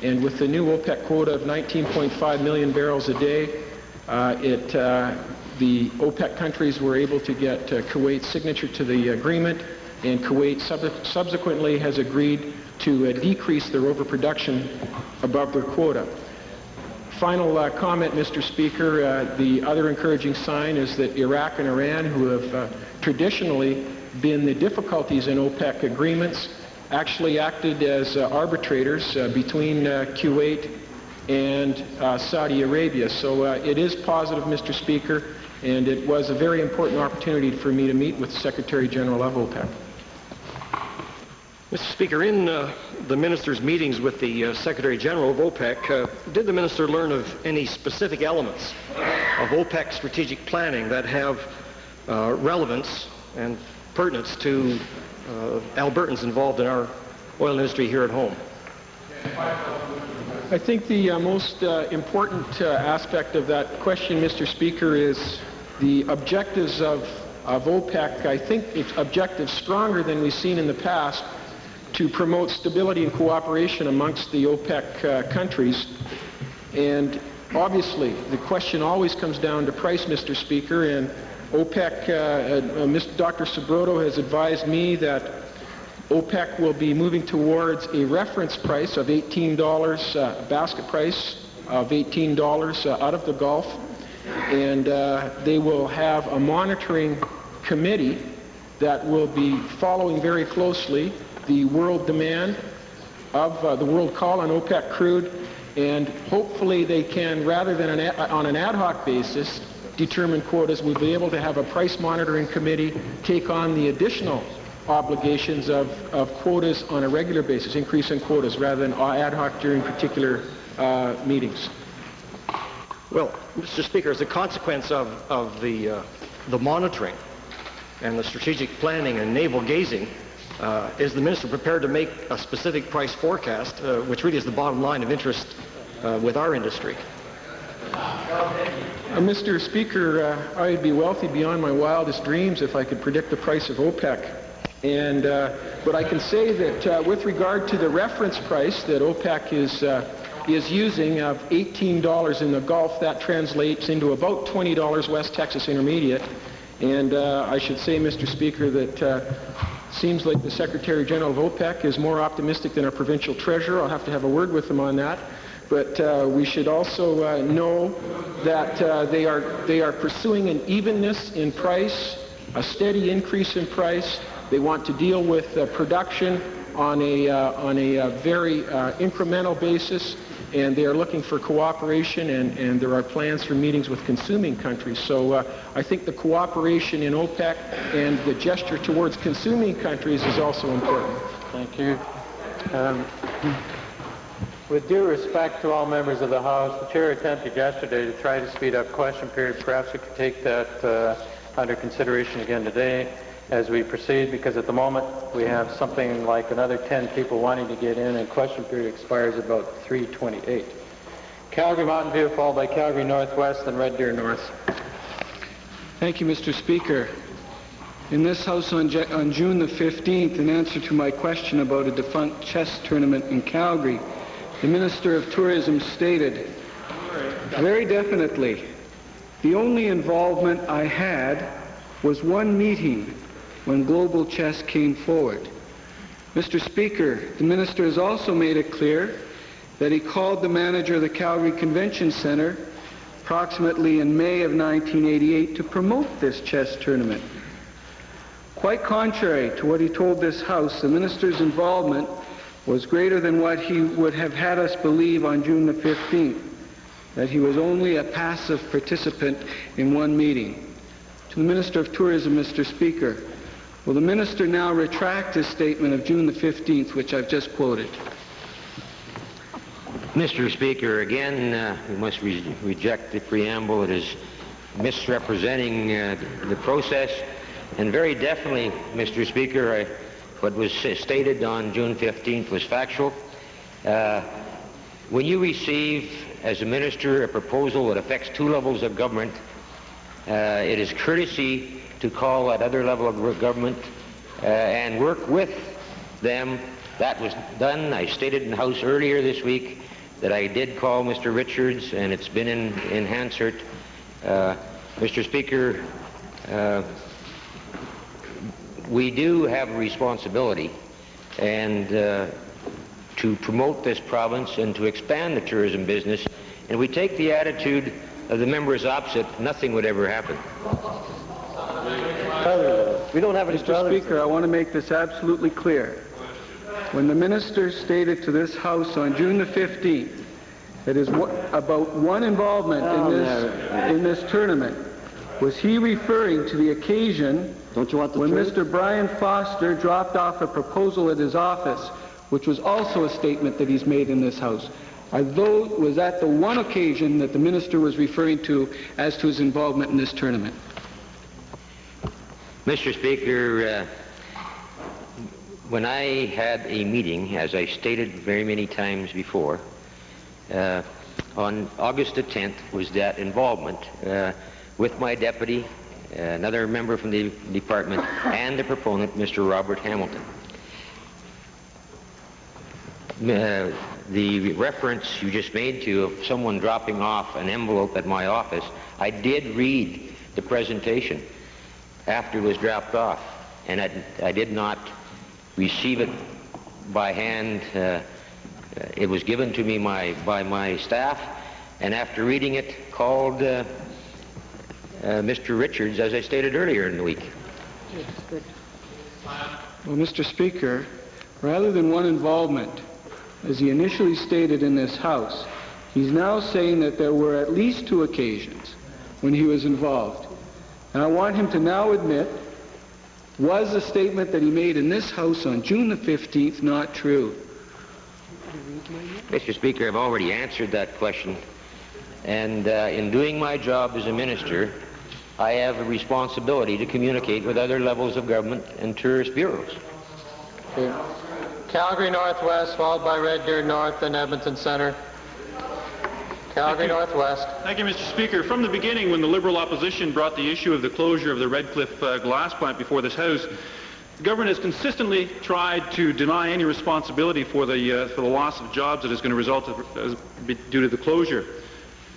And with the new OPEC quota of 19.5 million barrels a day, the OPEC countries were able to get Kuwait's signature to the agreement, and Kuwait subsequently has agreed to decrease their overproduction above their quota. Final comment, Mr. Speaker, the other encouraging sign is that Iraq and Iran, who have traditionally been the difficulties in OPEC agreements, actually acted as arbitrators between Kuwait and Saudi Arabia. So it is positive, Mr. Speaker, and it was a very important opportunity for me to meet with the Secretary General of OPEC. Mr. Speaker, in the minister's meetings with the Secretary General of OPEC, did the minister learn of any specific elements of OPEC strategic planning that have relevance and pertinence to Albertans involved in our oil industry here at home? I think the most important aspect of that question, Mr. Speaker, is the objectives of OPEC. I think it's objectives stronger than we've seen in the past to promote stability and cooperation amongst the OPEC countries. And obviously, the question always comes down to price, Mr. Speaker, and OPEC, Dr. Sabrodo has advised me that OPEC will be moving towards a reference price of $18, a basket price of $18 out of the Gulf, and they will have a monitoring committee that will be following very closely the world demand of the world call on OPEC crude, and hopefully they can, rather than on an ad hoc basis, determine quotas. We'll be able to have a price monitoring committee take on the additional obligations of quotas on a regular basis, increase in quotas, rather than ad hoc during particular meetings. Well, Mr. Speaker, as a consequence of the monitoring and the strategic planning and navel gazing, is the minister prepared to make a specific price forecast, which really is the bottom line of interest with our industry? Mr. Speaker, I'd be wealthy beyond my wildest dreams if I could predict the price of OPEC. And but I can say that with regard to the reference price that OPEC is using of $18 in the Gulf, that translates into about $20 West Texas Intermediate. And I should say, Mr. Speaker, that seems like the Secretary General of OPEC is more optimistic than our provincial treasurer. I'll have to have a word with him on that. But we should also know that they are pursuing an evenness in price, a steady increase in price. They want to deal with production on a very incremental basis, and they are looking for cooperation, and there are plans for meetings with consuming countries. So I think the cooperation in OPEC and the gesture towards consuming countries is also important. Thank you. With due respect to all members of the House, the Chair attempted yesterday to try to speed up question period. Perhaps we could take that under consideration again today as we proceed, because at the moment we have something like another 10 people wanting to get in, and question period expires about 3:28. Calgary Mountain View, followed by Calgary Northwest, and Red Deer North. Thank you, Mr. Speaker. In this House on June the 15th, in answer to my question about a defunct chess tournament in Calgary, the Minister of Tourism stated very definitely, the only involvement I had was one meeting when Global Chess came forward. Mr. Speaker, the Minister has also made it clear that he called the manager of the Calgary Convention Center approximately in May of 1988 to promote this chess tournament. Quite contrary to what he told this House, the Minister's involvement was greater than what he would have had us believe on June the 15th, that he was only a passive participant in one meeting. To the Minister of Tourism, Mr. Speaker, will the Minister now retract his statement of June the 15th, which I've just quoted? Mr. Speaker, again, we must reject the preamble. It is misrepresenting the process. And very definitely, Mr. Speaker, what was stated on June 15th was factual. When you receive, as a minister, a proposal that affects two levels of government, it is courtesy to call that other level of government and work with them. That was done. I stated in the House earlier this week that I did call Mr. Richards, and it's been in Hansard. Mr. Speaker, we do have a responsibility and to promote this province and to expand the tourism business, and we take the attitude of the members opposite, nothing would ever happen. We don't have any Mr. Speaker, I want to make this absolutely clear. When the minister stated to this House on June the 15th that is about one involvement in this tournament, was he referring to the occasion when Mr. Brian Foster dropped off a proposal at his office, which was also a statement that he's made in this House? Was that the one occasion that the minister was referring to as to his involvement in this tournament? Mr. Speaker, when I had a meeting, as I stated very many times before, on August the 10th was that involvement with my deputy, another member from the department, and the proponent, Mr. Robert Hamilton. The reference you just made to of someone dropping off an envelope at my office, I did read the presentation after it was dropped off, and I did not receive it by hand. It was given to me by my staff, and after reading it, called Mr. Richards, as I stated earlier in the week. Well, Mr. Speaker, rather than one involvement, as he initially stated in this House, he's now saying that there were at least two occasions when he was involved. And I want him to now admit, was the statement that he made in this House on June the 15th not true? Mr. Speaker, I've already answered that question. And in doing my job as a minister, I have a responsibility to communicate with other levels of government and tourist bureaus. Okay. Calgary Northwest, followed by Red Deer North and Edmonton Centre. Calgary Northwest. Thank you, Mr. Speaker. From the beginning, when the Liberal opposition brought the issue of the closure of the Redcliffe glass plant before this House, the government has consistently tried to deny any responsibility for the loss of jobs that is going to result due to the closure.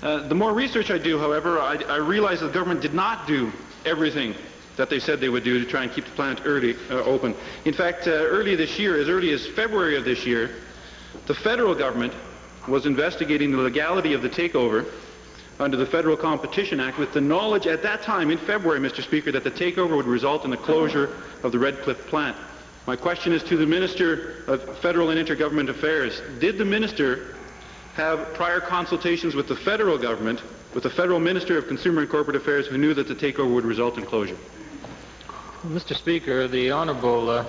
The more research I do, however, I realize that the government did not do everything that they said they would do to try and keep the plant open. In fact, early this year, as early as February of this year, the federal government was investigating the legality of the takeover under the Federal Competition Act with the knowledge at that time, in February, Mr. Speaker, that the takeover would result in the closure of the Redcliffe plant. My question is to the Minister of Federal and Intergovernment Affairs. Did the Minister have prior consultations with the federal government, with the Federal Minister of Consumer and Corporate Affairs, who knew that the takeover would result in closure? Mr. Speaker, the honourable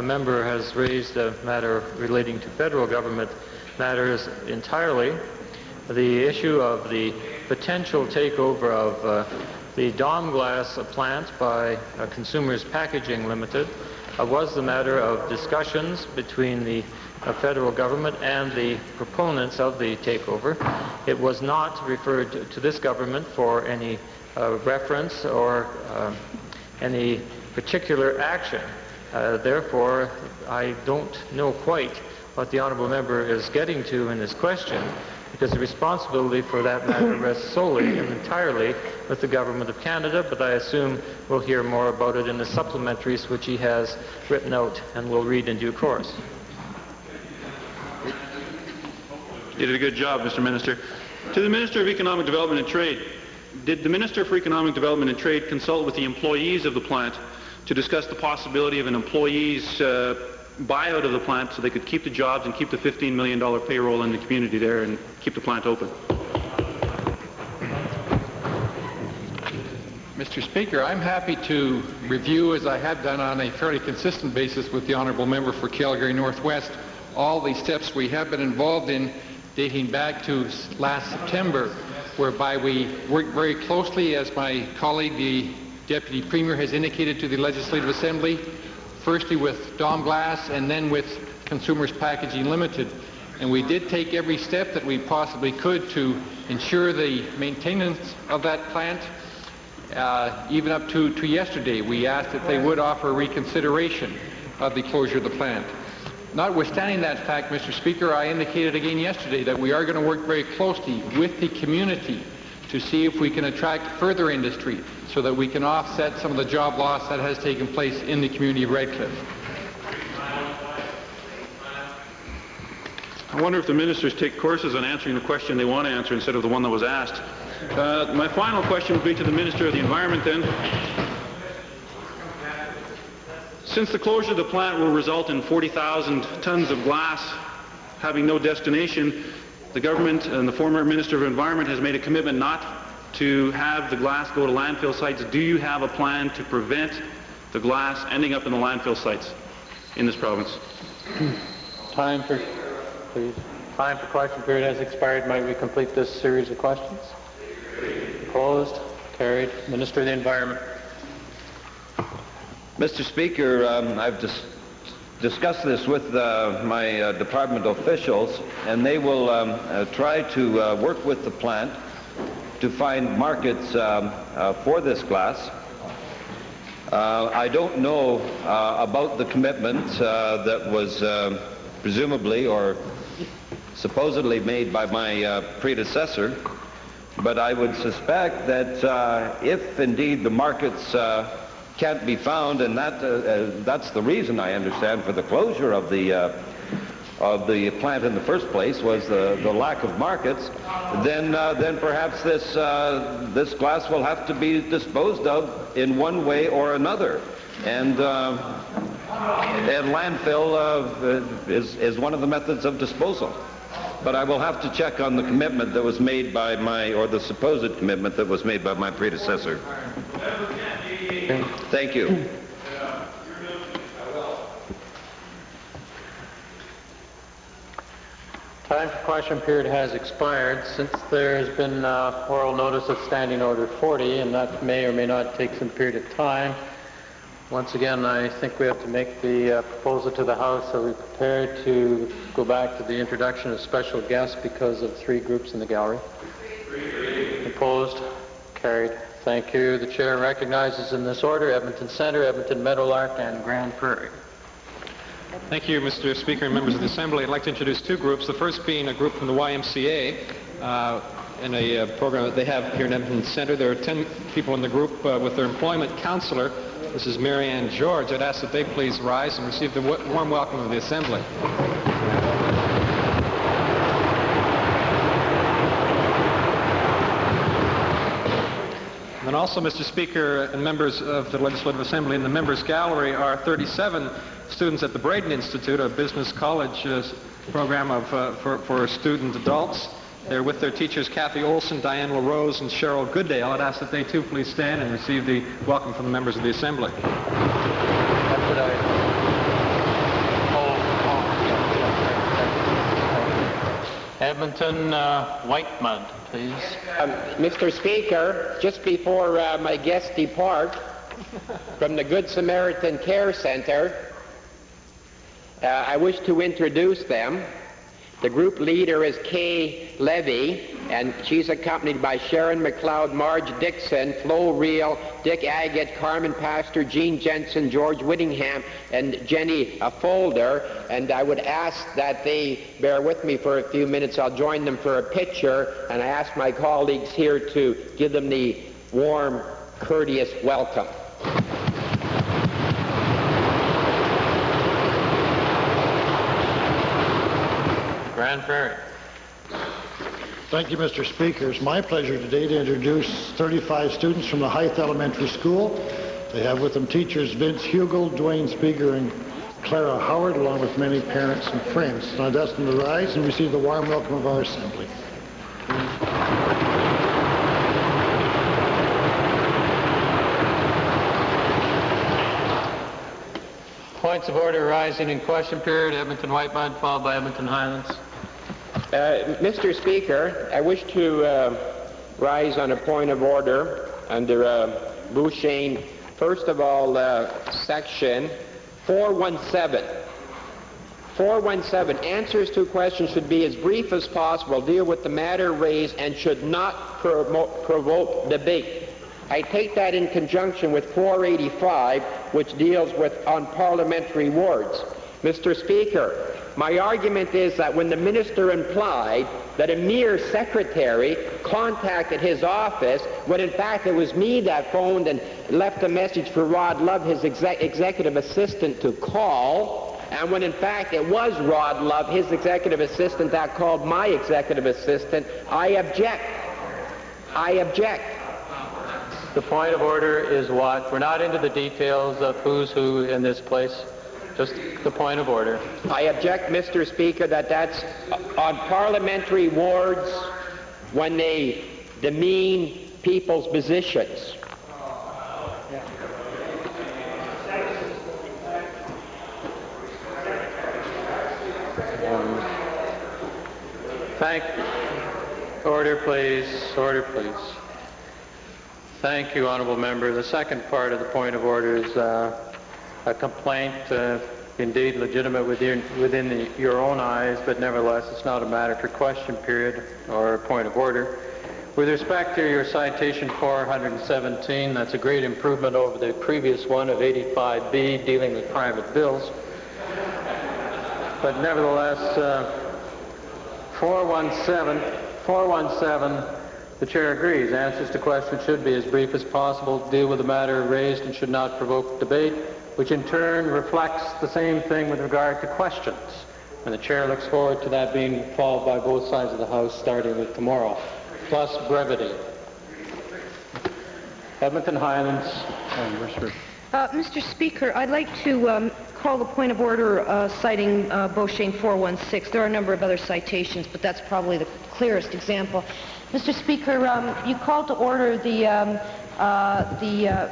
member has raised a matter relating to federal government matters entirely. The issue of the potential takeover of the Dom Glass plant by Consumers Packaging Limited was the matter of discussions between the federal government and the proponents of the takeover. It was not referred to this government for any reference or any particular action. Therefore, I don't know quite what the honourable member is getting to in this question, because the responsibility for that matter rests solely and entirely with the Government of Canada, but I assume we'll hear more about it in the supplementaries which he has written out and will read in due course. You did a good job, Mr. Minister. To the Minister of Economic Development and Trade, did the Minister for Economic Development and Trade consult with the employees of the plant to discuss the possibility of an employee's buyout of the plant so they could keep the jobs and keep the $15 million payroll in the community there and keep the plant open? Mr. Speaker, I'm happy to review, as I have done on a fairly consistent basis with the honourable member for Calgary Northwest, all the steps we have been involved in dating back to last September, whereby we worked very closely, as my colleague, the Deputy Premier, has indicated to the Legislative Assembly, firstly with Dom Glass and then with Consumers Packaging Limited. and we did take every step that we possibly could to ensure the maintenance of that plant. Even up to yesterday, we asked that they would offer reconsideration of the closure of the plant. Notwithstanding that fact, Mr. Speaker, I indicated again yesterday that we are going to work very closely with the community to see if we can attract further industry so that we can offset some of the job loss that has taken place in the community of Redcliffe. I wonder if the ministers take courses on answering the question they want to answer instead of the one that was asked. My final question would be to the Minister of the Environment then. Since the closure of the plant will result in 40,000 tons of glass having no destination, the government and the former Minister of Environment has made a commitment not to have the glass go to landfill sites. Do you have a plan to prevent the glass ending up in the landfill sites in this province? Time for question period has expired. Might we complete this series of questions? Opposed? Carried. Minister of the Environment. Mr. Speaker, I've discussed this with my department officials, and they will try to work with the plant to find markets for this glass. I don't know about the commitment that was presumably or supposedly made by my predecessor, but I would suspect that if indeed the markets can't be found, and that's the reason, I understand, for the closure of the plant in the first place, was the lack of markets, then perhaps this glass will have to be disposed of in one way or another, and landfill is one of the methods of disposal. But I will have to check on the commitment that was made by or the supposed commitment that was made by my predecessor. Thank you. Time for question period has expired. Since there has been oral notice of Standing Order 40, and that may or may not take some period of time, once again, I think we have to make the proposal to the House. Are we prepared to go back to the introduction of special guests because of 3 groups in the gallery? Opposed? Carried. Thank you. The Chair recognizes in this order Edmonton Centre, Edmonton Meadowlark, and Grand Prairie. Thank you, Mr. Speaker and members of the Assembly. I'd like to introduce 2 groups, the first being a group from the YMCA in a program that they have here in Edmonton Centre. There are 10 people in the group with their employment counselor. This is Mary Ann George. I'd ask that they please rise and receive the warm welcome of the Assembly. And also, Mr. Speaker and members of the Legislative Assembly, in the members' gallery are 37 students at the Braden Institute, a business college program for student adults. They're with their teachers Kathy Olson, Diane LaRose, and Cheryl Goodale. I'd ask that they too please stand and receive the welcome from the members of the Assembly. Edmonton Whitemud, please. Mr. Speaker, just before my guests depart from the Good Samaritan Care Center, I wish to introduce them. The group leader is Kay Levy, and she's accompanied by Sharon McLeod, Marge Dixon, Flo Reel, Dick Agate, Carmen Pastor, Jean Jensen, George Whittingham, and Jenny Folder. And I would ask that they bear with me for a few minutes. I'll join them for a picture, and I ask my colleagues here to give them the warm, courteous welcome. Grand Prairie. Thank you, Mr. Speaker. It's my pleasure today to introduce 35 students from the Hythe Elementary School. They have with them teachers Vince Hugel, Dwayne Speaker, and Clara Howard, along with many parents and friends. And I'd ask them to rise and receive the warm welcome of our Assembly. Points of order rising in question period. Edmonton Whitemud, followed by Edmonton Highlands. Mr. Speaker, I wish to rise on a point of order under Bouchain. First of all, section 417. 417, answers to questions should be as brief as possible, deal with the matter raised, and should not provoke debate. I take that in conjunction with 485, which deals with unparliamentary words. Mr. Speaker, my argument is that when the minister implied that a mere secretary contacted his office, when in fact it was me that phoned and left a message for Rod Love, his executive assistant, to call, and when in fact it was Rod Love, his executive assistant, that called my executive assistant, I object. I object. The point of order is what? We're not into the details of who's who in this place. Just the point of order. I object, Mr. Speaker, that's on parliamentary words when they demean people's positions. Order, please. Order, please. Thank you, honourable member. The second part of the point of order is a complaint, indeed legitimate within your own eyes, but nevertheless it's not a matter for question period or point of order. With respect to your citation 417, that's a great improvement over the previous one of 85B dealing with private bills. But nevertheless, 417, the chair agrees. Answers to questions should be as brief as possible, deal with the matter raised, and should not provoke debate, which in turn reflects the same thing with regard to questions. And the chair looks forward to that being followed by both sides of the House starting with tomorrow, plus brevity. Edmonton Highlands. Mr. Speaker, I'd like to call the point of order citing Beauchesne 416. There are a number of other citations, but that's probably the clearest example. Mr. Speaker, you called to order the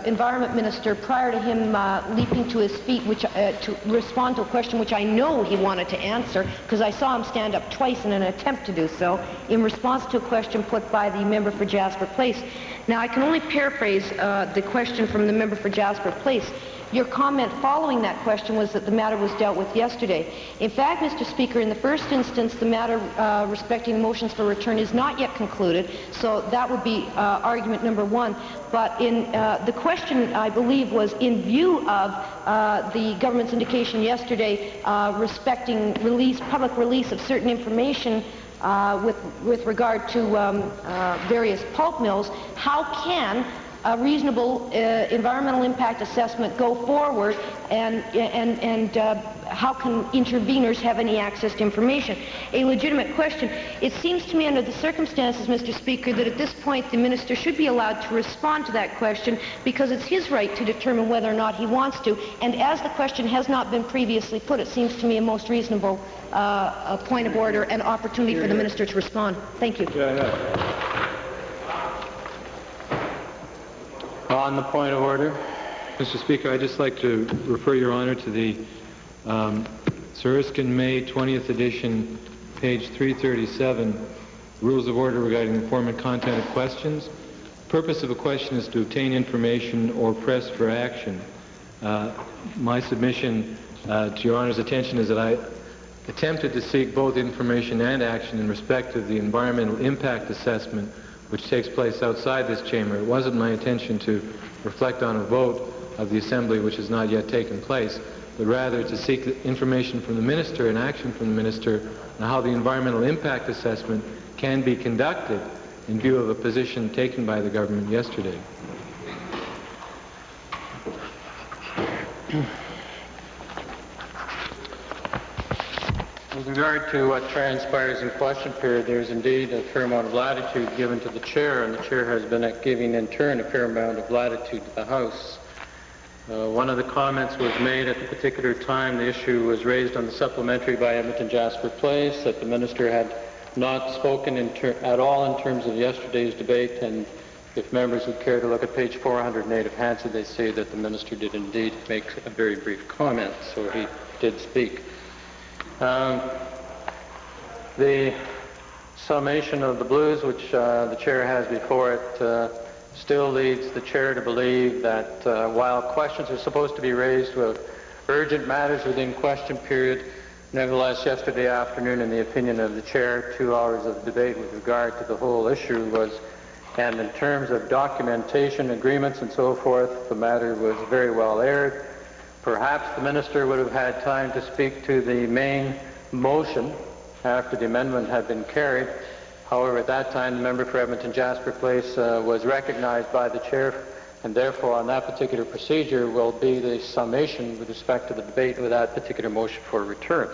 Environment Minister prior to him leaping to his feet to respond to a question which I know he wanted to answer, because I saw him stand up twice in an attempt to do so, in response to a question put by the member for Jasper Place. Now, I can only paraphrase the question from the member for Jasper Place. Your comment following that question was that the matter was dealt with yesterday. In fact, Mr. Speaker, in the first instance, the matter respecting motions for return is not yet concluded, so that would be argument number one. But in the question, I believe, was in view of the government's indication yesterday respecting public release of certain information with regard to various pulp mills. How can a reasonable environmental impact assessment go forward, and how can interveners have any access to information? A legitimate question. It seems to me under the circumstances, Mr. Speaker, that at this point the minister should be allowed to respond to that question, because it's his right to determine whether or not he wants to, and as the question has not been previously put, it seems to me a most reasonable point of order and opportunity for the minister to respond. Thank you. On the point of order. Mr. Speaker, I'd just like to refer Your Honor to the Sir Erskine May 20th edition, page 337, Rules of Order regarding the form and content of questions. The purpose of a question is to obtain information or press for action. My submission to Your Honor's attention is that I attempted to seek both information and action in respect of the environmental impact assessment which takes place outside this chamber. It wasn't my intention to reflect on a vote of the Assembly which has not yet taken place, but rather to seek information from the Minister and action from the Minister on how the environmental impact assessment can be conducted in view of a position taken by the government yesterday. With regard to what transpires in question period, there's indeed a fair amount of latitude given to the chair, and the chair has been giving in turn a fair amount of latitude to the House. One of the comments was made at the particular time the issue was raised on the supplementary by Edmonton Jasper Place, that the minister had not spoken at all in terms of yesterday's debate, and if members would care to look at page 408 of Hanson, they say that the minister did indeed make a very brief comment, so he did speak. The summation of the blues, which the chair has before it, still leads the chair to believe that while questions are supposed to be raised with urgent matters within question period, Nevertheless, yesterday afternoon, in the opinion of the chair, 2 hours of debate with regard to the whole issue was, and in terms of documentation, agreements, and so forth, the matter was very well aired. Perhaps the minister would have had time to speak to the main motion after the amendment had been carried. However, at that time, the member for Edmonton Jasper Place was recognized by the chair, and therefore on that particular procedure will be the summation with respect to the debate with that particular motion for return.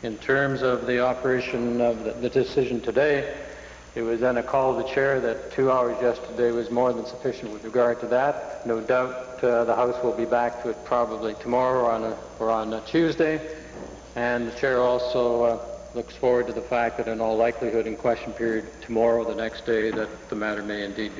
In terms of the operation of the decision today, it was then a call of the chair that 2 hours yesterday was more than sufficient with regard to that. No doubt the House will be back to it probably tomorrow or on Tuesday, and the chair also looks forward to the fact that in all likelihood in question period tomorrow, the next day, that the matter may indeed be